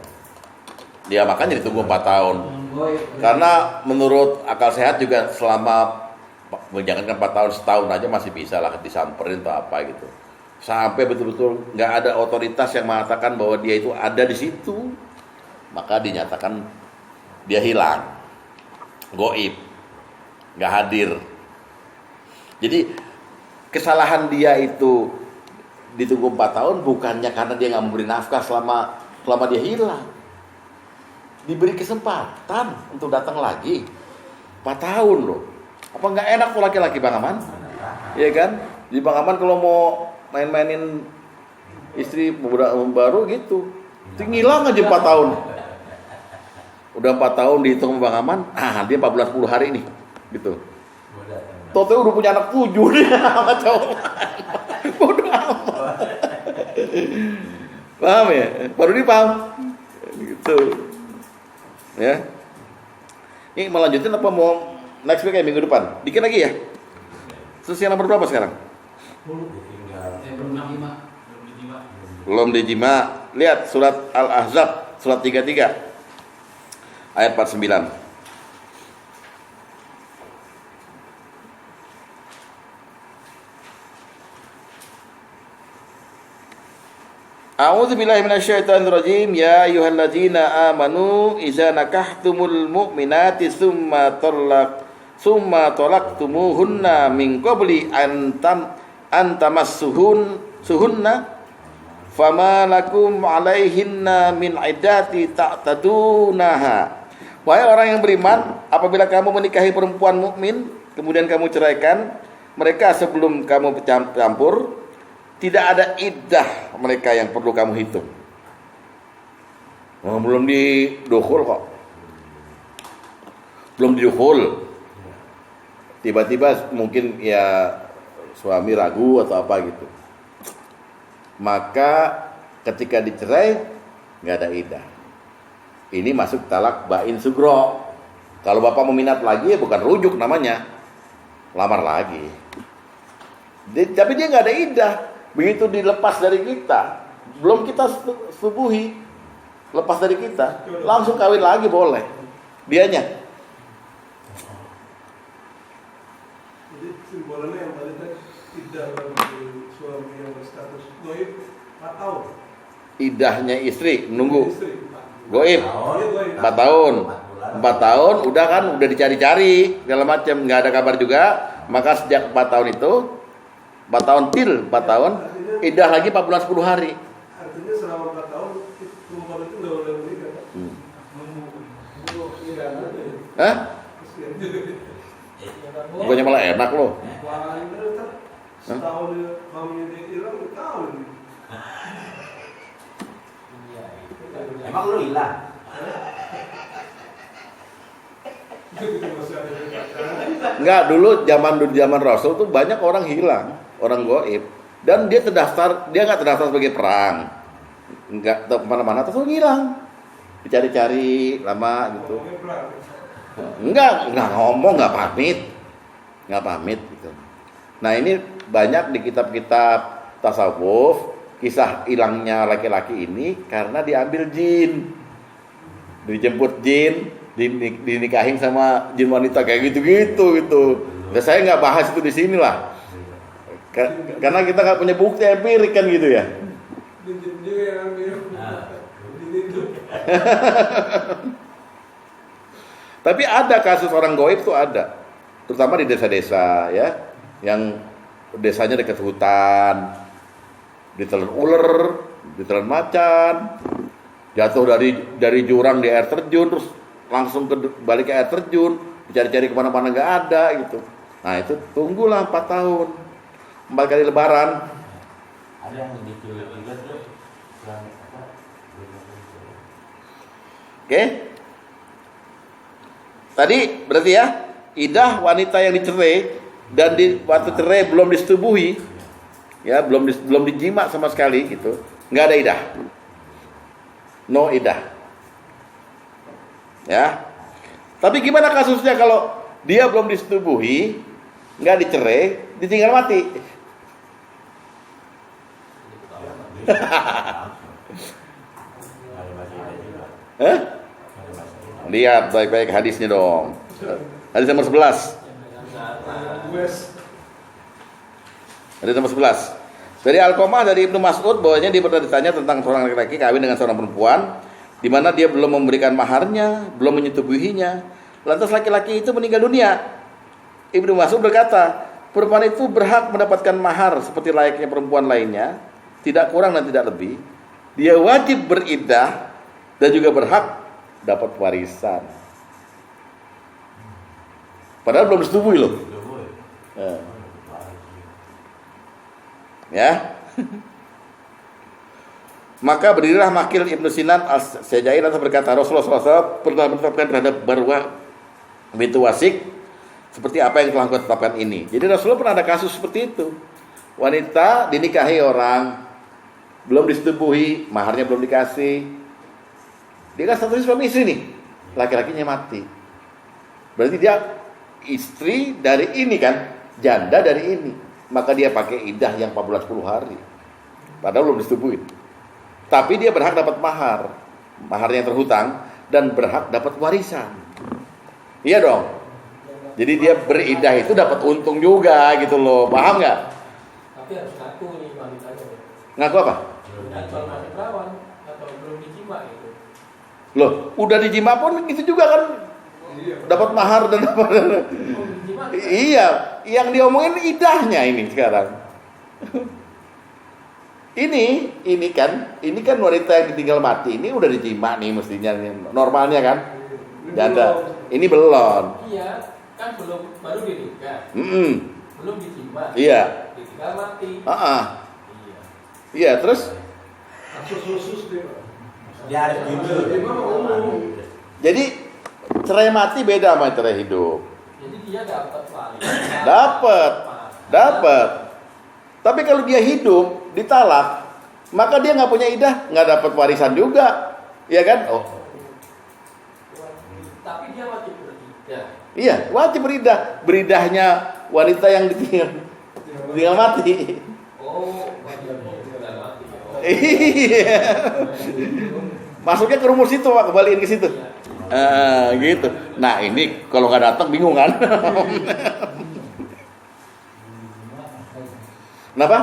[SPEAKER 1] Dia makanya ditunggu 4 tahun. Karena menurut akal sehat juga selama jangankan 4 tahun, setahun aja masih bisa lah disamperin atau apa gitu. Sampai betul-betul nggak ada otoritas yang mengatakan bahwa dia itu ada di situ, maka dinyatakan dia hilang, goib, nggak hadir. Jadi kesalahan dia itu ditunggu 4 tahun bukannya karena dia nggak memberi nafkah selama dia hilang. Diberi kesempatan untuk datang lagi 4 tahun loh. Apa nggak enak tuh laki-laki Bang Aman? Iya kan? Di Bang Aman kalau mau main-mainin istri baru gitu, ngilang aja 4 tahun. Udah 4 tahun dihitung Bang Aman, dia 4 bulan 10 hari nih, gitu. Toto udah punya anak 7 dia sama cowok. Bodoh amat. Paham ya? Baru dipaham. Gitu. Ya. Ini mau lanjutin apa mau next week minggu depan? Dikit lagi ya. Terus yang nomor berapa sekarang? Belum dijima. Lihat surat Al-Ahzab surat 33 ayat 49. A'udzu billahi minasyaitonir rajim. Ya ayyuhalladzina amanu idza nakahtumul mu'minati tsumma talaqtumuhunna min qabli an tamassuhunna fama lakum 'alaihinna min iddati ta'tadunaha. Wahai orang yang beriman, apabila kamu menikahi perempuan mukmin kemudian kamu ceraikan mereka sebelum kamu campur, tidak ada iddah mereka yang perlu kamu hitung. Belum didukhul kok. Belum didukhul. Tiba-tiba mungkin ya suami ragu atau apa gitu. Maka ketika dicerai nggak ada iddah. Ini masuk talak bain sugro. Kalau bapak meminat lagi ya bukan rujuk namanya, lamar lagi. Tapi dia nggak ada iddah. Begitu dilepas dari kita, belum kita subuhi, lepas dari kita, langsung kawin lagi boleh. Dianya.
[SPEAKER 3] Jadi simbolannya yang tadi iddah bagi suami yang berstatus goib 4 tahun.
[SPEAKER 1] Iddahnya istri menunggu.
[SPEAKER 3] Istri,
[SPEAKER 1] Goib 4 tahun. 4 tahun udah kan udah dicari-cari segala macam, nggak ada kabar juga. Maka sejak 4 tahun itu 4 tahun 4 tahun iddah lagi 4 bulan 10 hari.
[SPEAKER 3] Artinya selama 4 tahun perempuan itu udah boleh menikah.
[SPEAKER 1] Hah? Bukannya malah enak loh.
[SPEAKER 3] Setahun kami di Iran tahun.
[SPEAKER 2] Emang lu hilang?
[SPEAKER 1] Enggak, dulu zaman Rasul tuh banyak orang hilang, orang gaib, dan dia nggak terdaftar sebagai perang, nggak kemana-mana, terus ngilang, dicari-cari lama gitu. Nggak ngomong, nggak pamit gitu. Nah ini banyak di kitab-kitab tasawuf kisah hilangnya laki-laki ini karena diambil jin, dijemput jin, dinikahin sama jin wanita kayak gitu. Nah, saya nggak bahas itu di sini lah, karena kita nggak punya bukti empirik kan gitu ya. Tapi ada kasus orang gaib tuh ada, terutama di desa-desa ya, yang desanya dekat hutan, ditelan ular, ditelan macan, jatuh dari jurang di air terjun, terus langsung balik ke air terjun, dicari-cari kemana-mana nggak ada gitu. Nah itu tunggulah 4 tahun, 4 kali lebaran.
[SPEAKER 2] Ada yang diculik juga tuh,
[SPEAKER 1] Oke. Tadi berarti ya, idah wanita yang dicerai dan waktu cerai belum disetubuhi, ya belum dijima sama sekali gitu, nggak ada idah, no idah. Ya. Tapi gimana kasusnya kalau dia belum disetubuhi, nggak dicerai, ditinggal mati? Lihat baik-baik hadisnya dong. Hadis nomor 11. Hadis nomor 11. Dari Alqamah dari Ibnu Mas'ud bahwasanya dia pernah ditanya tentang seorang laki-laki kawin dengan seorang perempuan di mana dia belum memberikan maharnya, belum menyetubuhinya. Lantas laki-laki itu meninggal dunia. Ibnu Mas'ud berkata, perempuan itu berhak mendapatkan mahar seperti layaknya perempuan lainnya, tidak kurang dan tidak lebih. Dia wajib beriddah dan juga berhak dapat warisan. Padahal belum disetubuhi loh. Ya. Maka berdirilah Makil Ibnu Sinan Al-Syajai dan berkata, Rasulullah SAW pernah menetapkan terhadap Barwa bintu Wasik seperti apa yang telah ditetapkan ini. Jadi Rasulullah pernah ada kasus seperti itu. Wanita dinikahi orang, belum disetubuhi, maharnya belum dikasih. Dia kan statusnya suami istri nih, laki-lakinya mati. Berarti dia istri dari ini kan, janda dari ini. Maka dia pakai iddah yang 14 hari. Padahal belum disetubuhin. Tapi dia berhak dapat mahar, maharnya terhutang, dan berhak dapat warisan. Iya dong. Jadi dia beriddah itu dapat untung juga gitu loh, paham nggak?
[SPEAKER 5] Tapi harus ngaku nih wanitanya.
[SPEAKER 1] Ngaku apa?
[SPEAKER 5] Kalau masih perawan atau belum dijima gitu.
[SPEAKER 1] Loh, udah dijima pun itu juga kan dapat mahar dan dapat. Iya, yang diomongin idahnya ini sekarang. Ini kan wanita yang ditinggal mati ini udah dijima nih mestinya normalnya kan. Janda. Ini belum.
[SPEAKER 5] Iya, kan baru dinikah. Belum dijima.
[SPEAKER 1] Iya.
[SPEAKER 5] Ditinggal mati.
[SPEAKER 1] Iya, terus
[SPEAKER 3] Khusus dia.
[SPEAKER 2] Dia harus jujur.
[SPEAKER 1] jadi cerai mati beda sama cerai hidup.
[SPEAKER 5] Jadi dia dapat warisan.
[SPEAKER 1] Dapat. Tapi kalau dia hidup ditalak, maka dia nggak punya idah, nggak dapat warisan juga, ya kan? Oh.
[SPEAKER 5] Tapi dia wajib beriddah.
[SPEAKER 1] Iya, wajib beridah. Beridahnya wanita yang ditinggal mati.
[SPEAKER 5] Oh, wajib beriddah mati.
[SPEAKER 1] Iya. Masuknya ke rumus itu, Pak, kembaliin ke situ. Gitu. Nah, ini kalau nggak datang bingung kan? Kenapa?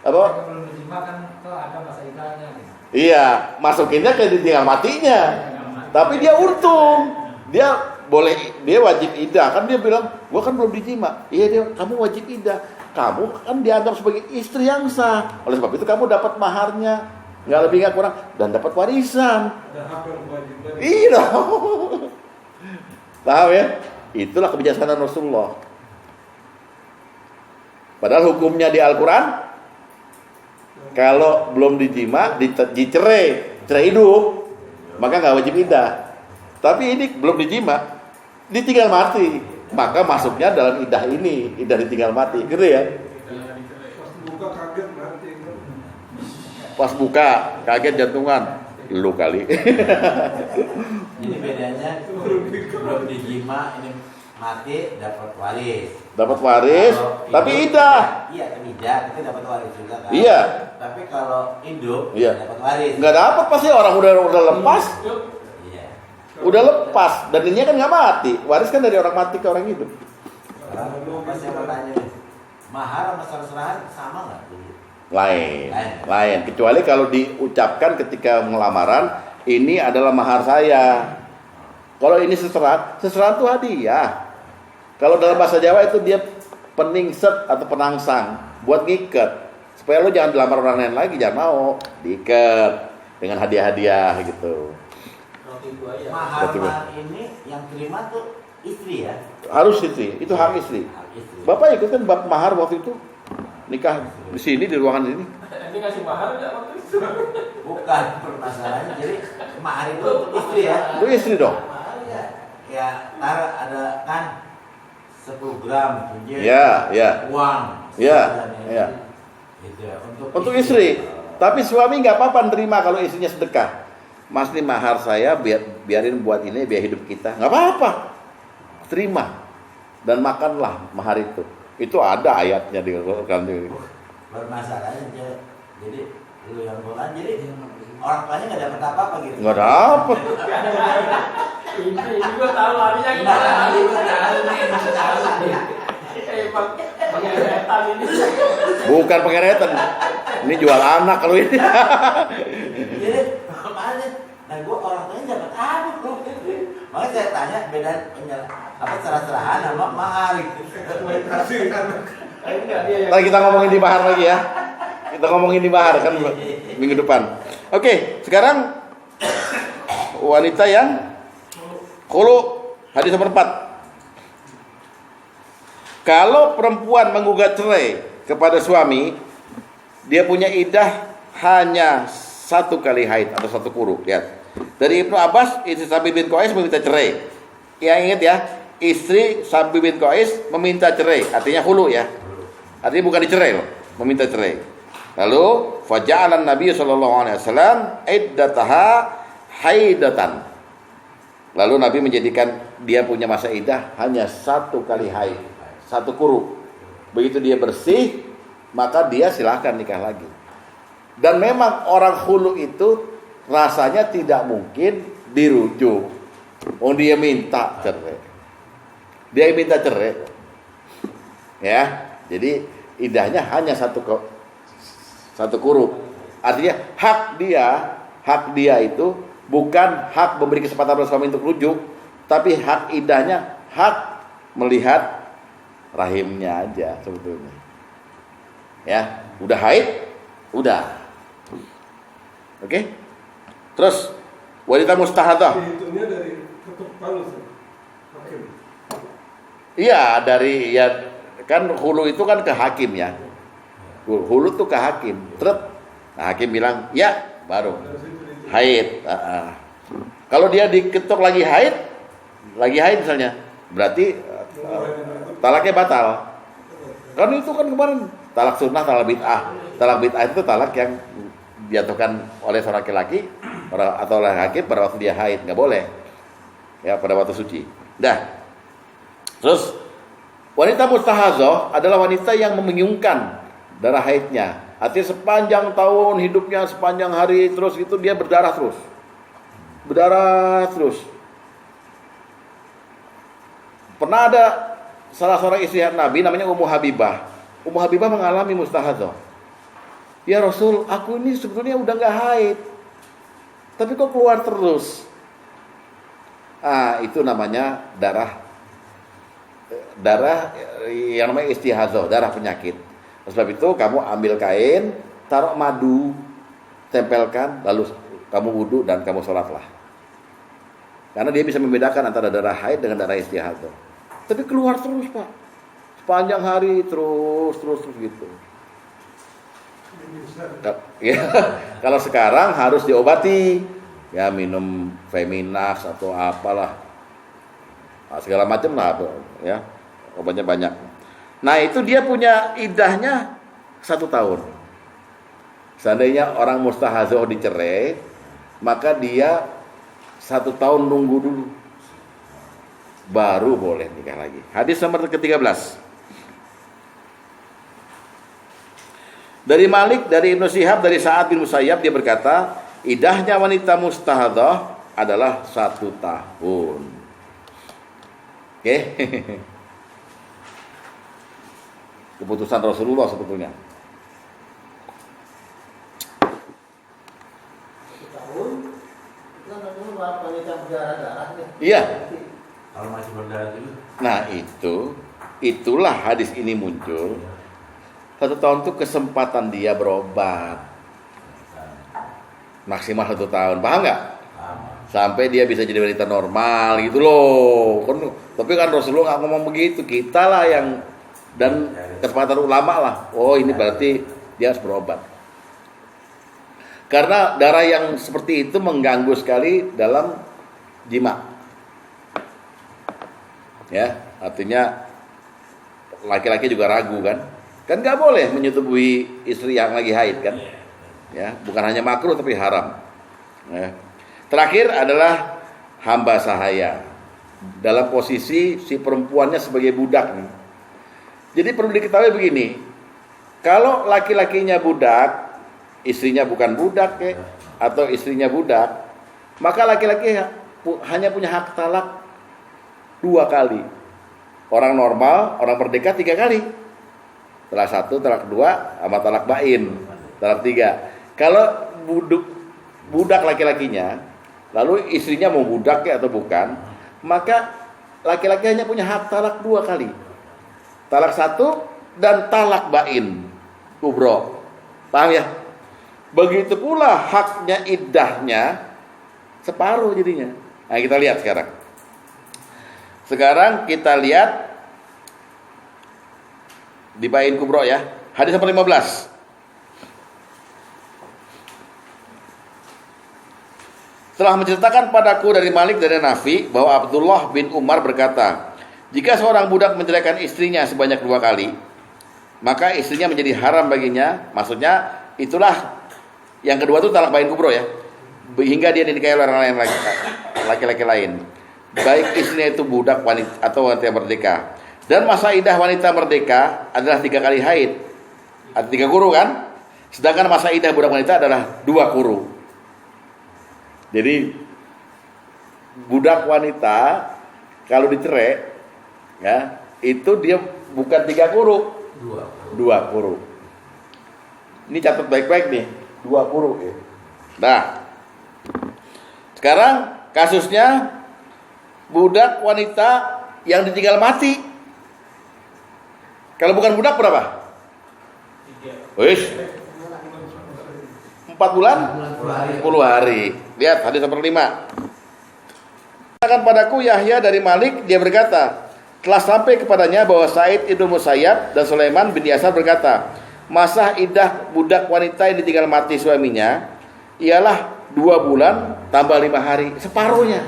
[SPEAKER 1] Apa?
[SPEAKER 5] Belum dijima kan ada masa iddahnya.
[SPEAKER 1] Iya, masukinnya ke ditinggal matinya. Tapi dia untung. Dia wajib iddah. Kan dia bilang, gua kan belum dijima. Iya, kamu wajib iddah. Kamu kan dianggap sebagai istri yang sah. Oleh sebab itu kamu dapat maharnya, nggak lebih nggak kurang, dan dapat warisan.
[SPEAKER 3] Ada hak yang wajib tadi.
[SPEAKER 1] Iya. Paham ya? Itulah kebijaksanaan Rasulullah. Padahal hukumnya di Al-Quran, kalau belum dijima, cerai hidup, maka nggak wajib iddah. Tapi ini belum dijima, ditinggal mati. Maka masuknya dalam idah ini, idah ditinggal mati, gitu ya.
[SPEAKER 3] Pas buka kaget mati.
[SPEAKER 1] Pas buka kaget jantungan, lu kali.
[SPEAKER 2] Ini bedanya belum dijima, ini mati dapat waris.
[SPEAKER 1] Dapat waris,
[SPEAKER 2] Kalau
[SPEAKER 1] tapi
[SPEAKER 2] hidup,
[SPEAKER 1] idah.
[SPEAKER 2] Iya, idah kita dapat waris juga kan.
[SPEAKER 1] Iya.
[SPEAKER 2] Tapi kalau hidup
[SPEAKER 1] Iya.
[SPEAKER 2] dapat waris.
[SPEAKER 1] Nggak dapat pasti orang udah lepas,
[SPEAKER 2] Iya.
[SPEAKER 1] udah lepas dan ini kan nggak mati. Waris kan dari orang mati ke orang hidup.
[SPEAKER 2] Kalau pas yang bertanya nih, mahar sama serah-serahan sama nggak?
[SPEAKER 1] Lain. Kecuali kalau diucapkan ketika ngelamaran, ini adalah mahar saya. Kalau ini seserahan itu hadiah. Kalau dalam bahasa Jawa itu dia peningset atau penangsang buat ngiket. Supaya lo jangan dilamar orang lain lagi, jangan mau. Diiket dengan hadiah-hadiah gitu.
[SPEAKER 2] Mahar ini yang terima tuh istri ya?
[SPEAKER 1] Harus istri, itu hak istri.
[SPEAKER 2] Istri.
[SPEAKER 1] Bapak ikut kan bab mahar waktu itu nikah di sini di ruangan ini.
[SPEAKER 5] Ini ngasih mahar nggak waktu itu?
[SPEAKER 2] Bukan permasalahannya. Jadi mahar itu untuk istri ya?
[SPEAKER 1] Itu istri dong.
[SPEAKER 2] Mahar ya taruh ada kan 10 gram cincin,
[SPEAKER 1] Ya.
[SPEAKER 2] uang.
[SPEAKER 1] Ya.
[SPEAKER 2] Gitu ya,
[SPEAKER 1] Untuk istri. Tapi suami nggak apa-apa nerima kalau istrinya sedekah. Mas ini mahar saya, biarin buat ini biar hidup kita. Nggak apa-apa. Terima dan makanlah mahar itu. Itu ada ayatnya di Al-Quran.
[SPEAKER 2] Bermasalahnya jadi lu yang bolan jadi orang tuanya nggak dapat apa-apa gitu.
[SPEAKER 1] Nggak dapet.
[SPEAKER 5] Ini gua tahu larinya kemana. Emang pengeretan ini.
[SPEAKER 1] Bukan pengeretan. Ini jual anak kalau ini.
[SPEAKER 2] Jadi makanya, nah gue orang tuanya dapat apa bro? Makanya saya tanya beda serah-serahan sama mahar.
[SPEAKER 3] Kasih kan.
[SPEAKER 1] Ntar kita ngomongin di mahar lagi ya. Kita ngomongin di mahar kan minggu depan. Oke, sekarang wanita yang khulu, hadis nomor 4. Kalau perempuan menggugat cerai kepada suami, dia punya iddah hanya 1 kali haid atau 1 quru. Lihat. Dari Ibnu Abbas, istri Sabi bin Qais meminta cerai. Ya ingat ya, istri Sabi bin Qais meminta cerai, artinya khulu ya. Artinya bukan dicerai loh, meminta cerai. Lalu faja'alan Nabi sallallahu alaihi wasallam iddataha haidatan. Lalu Nabi menjadikan dia punya masa iddah hanya 1 kali haid, 1 quru. Begitu dia bersih, maka dia silahkan nikah lagi. Dan memang orang khulu itu rasanya tidak mungkin dirujuk. Oh dia minta cerai. Dia minta cerai. Ya. Jadi iddahnya hanya 1 quru. Artinya hak dia itu bukan hak memberi kesempatan pada suami untuk rujuk, tapi hak iddahnya hak melihat rahimnya aja sebetulnya. Ya, udah haid, udah. Oke? Terus wanita mustahadah.
[SPEAKER 3] Dihitungnya dari ketuk palu. Hakim.
[SPEAKER 1] Iya, dari ya kan hulu itu kan ke hakim ya. Hulu tuh ke hakim. Terus nah, hakim bilang, "Ya, baru haid." Kalau dia diketuk lagi haid misalnya, berarti talaknya batal. Kan itu kan kemarin talak sunnah, talak bid'ah. Talak bid'ah itu talak yang dijatuhkan oleh seorang laki-laki atau oleh hakim pada waktu dia haid, nggak boleh. Ya, pada waktu suci. Dah. Terus wanita mustahadzah adalah wanita yang membingungkan darah haidnya. Artinya sepanjang tahun hidupnya, sepanjang hari terus itu dia berdarah terus. Berdarah terus. Pernah ada salah seorang istri Nabi namanya Ummu Habibah. Ummu Habibah mengalami mustahadzah. Ya Rasul, aku ini sebetulnya udah gak haid, tapi kok keluar terus. Itu namanya darah yang namanya istihadzah, darah penyakit. Sebab itu kamu ambil kain, taruh madu, tempelkan, lalu kamu wudhu dan kamu sholatlah. Karena dia bisa membedakan antara darah haid dengan darah istihadzah. Tapi keluar terus Pak, sepanjang hari terus gitu. Ya, kalau sekarang harus diobati, ya minum Feminax atau apalah. segala macam lah, ya, obatnya banyak. Nah itu dia punya iddahnya 1 tahun. Seandainya orang mustahazoh dicerai, maka dia 1 tahun nunggu dulu, baru boleh nikah lagi. Hadis nomor ke-13. Dari Malik, dari Ibnu Syihab, dari Sa'ad bin Musayyab, dia berkata, iddahnya wanita mustahadhah adalah 1 tahun. Oke. Keputusan Rasulullah sebetulnya.
[SPEAKER 4] 1 tahun, itu kan namanya wanita berdarah-darah.
[SPEAKER 1] Iya.
[SPEAKER 2] Kalau masih berdarah dulu.
[SPEAKER 1] Nah itulah hadis ini muncul. 1 tahun itu kesempatan dia berobat. Maksimal 1 tahun, paham nggak? Sampai dia bisa jadi wanita normal gitu loh. Tapi kan Rasulullah nggak ngomong begitu. Kita lah yang, dan kesepakatan ulama lah. Oh ini berarti dia harus berobat. Karena darah yang seperti itu mengganggu sekali dalam jima. Ya, artinya laki-laki juga ragu kan nggak boleh menyetubuhi istri yang lagi haid kan, ya, bukan hanya makruh tapi haram. Ya. Terakhir adalah hamba sahaya, dalam posisi si perempuannya sebagai budak nih. Jadi perlu diketahui begini, kalau laki-lakinya budak, istrinya bukan budak atau istrinya budak, maka laki-laki hanya punya hak talak 2 kali. Orang normal, orang merdeka 3 kali. Talak 1, talak 2, sama talak bain, talak 3. Kalau budak laki-lakinya, lalu istrinya mau budak atau bukan, maka laki-laki hanya punya hak talak 2 kali. Talak 1 dan talak bain, kubro. Paham ya? Begitu pula haknya iddahnya separuh jadinya. Nah kita lihat sekarang. Sekarang kita lihat di bain kubro ya. Hadis nomor 15. Telah menceritakan padaku dari Malik dari Nafi bahwa Abdullah bin Umar berkata, jika seorang budak menceraikan istrinya sebanyak 2 kali, maka istrinya menjadi haram baginya. Maksudnya itulah yang kedua itu talak bain kubro ya, hingga dia dinikahi oleh orang lain, laki-laki lain, baik istrinya itu budak wanita atau wanita merdeka. Dan masa iddah wanita merdeka adalah 3 kali haid, ada 3 kuru kan, sedangkan masa iddah budak wanita adalah 2 kuru. Jadi budak wanita kalau dicerai ya, itu dia bukan 3 kuru, 2 kuru. Ini catat baik-baik nih, 2 kuru ya. Nah, sekarang kasusnya budak wanita yang ditinggal mati. Kalau bukan budak berapa?
[SPEAKER 5] 3.
[SPEAKER 1] Wis. 4 bulan? 10 hari. Lihat hadis nomor 5. Katakan padaku Yahya dari Malik, dia berkata, telah sampai kepadanya bahwa Sa'id ibnu Musayyab dan Sulaiman bin Yasar berkata, masa iddah budak wanita yang ditinggal mati suaminya ialah 2 bulan tambah 5 hari, separuhnya.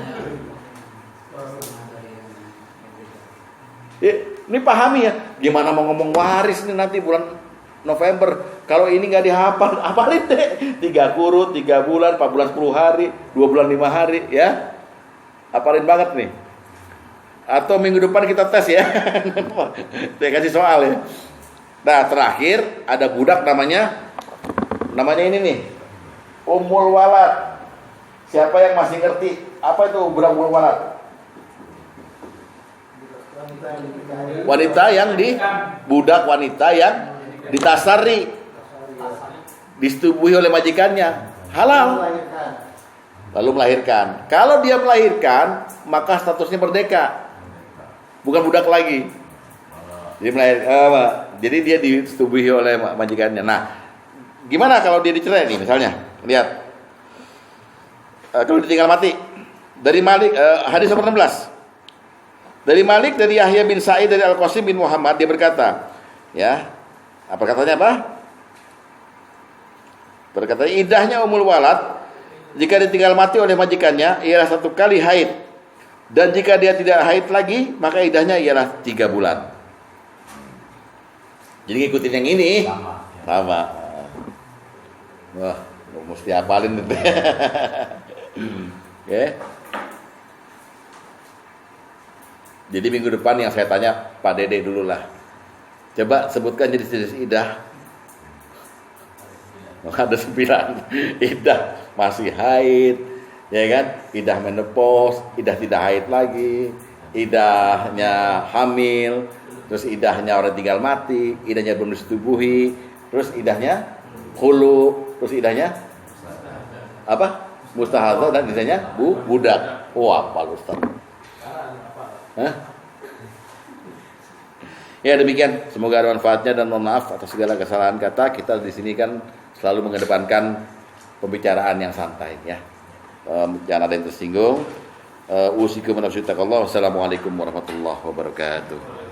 [SPEAKER 1] Ini pahami ya, gimana mau ngomong waris nih nanti bulan November, kalau ini nggak dihafal, hafalin deh. 3 kurut, 3 bulan, 4 bulan 10 hari, 2 bulan 5 hari ya, hafalin banget nih. Atau minggu depan kita tes ya. Saya kasih soal ya. Nah terakhir ada budak namanya ini nih, Ummul Walad. Siapa yang masih ngerti apa itu budak Ummul Walad? Wanita yang budak wanita yang ditasari, disetubuhi oleh majikannya, halal, lalu melahirkan. Kalau dia melahirkan, maka statusnya merdeka, bukan budak lagi. Jadi dia disetubuhi oleh majikannya. Nah, gimana kalau dia dicerai nih misalnya? Lihat, kalau ditinggal mati. Dari Malik, hadis nomor 16. Dari Malik, dari Yahya bin Sa'id, dari Al-Qasim bin Muhammad, dia berkata, ya, apa katanya apa? Berkata, iddahnya Ummul Walad jika ditinggal mati oleh majikannya ialah 1 kali haid, Dan jika dia tidak haid lagi, maka iddahnya ialah 3 bulan. Jadi ngikutin yang ini sama. Wah, mesti hafalin itu. Oke. Jadi minggu depan yang saya tanya Pak Dede dulu lah. Coba sebutkan jenis-jenis iddah. Ada 9. Iddah masih haid, ya kan? Iddah menopause, iddah tidak haid lagi, iddahnya hamil, terus iddahnya orang tinggal mati, iddahnya belum disetubuhi, terus iddahnya khulu, terus iddahnya apa? Mustahadzah, dan iddahnya budak. Wah, apa Ustaz? Hah? Ya demikian, semoga ada manfaatnya dan mohon maaf atas segala kesalahan kata. Kita di sini kan selalu mengedepankan pembicaraan yang santai ya. Jangan ada yang tersinggung. Usikum wa nafsi taqallah. Wassalamualaikum warahmatullahi wabarakatuh.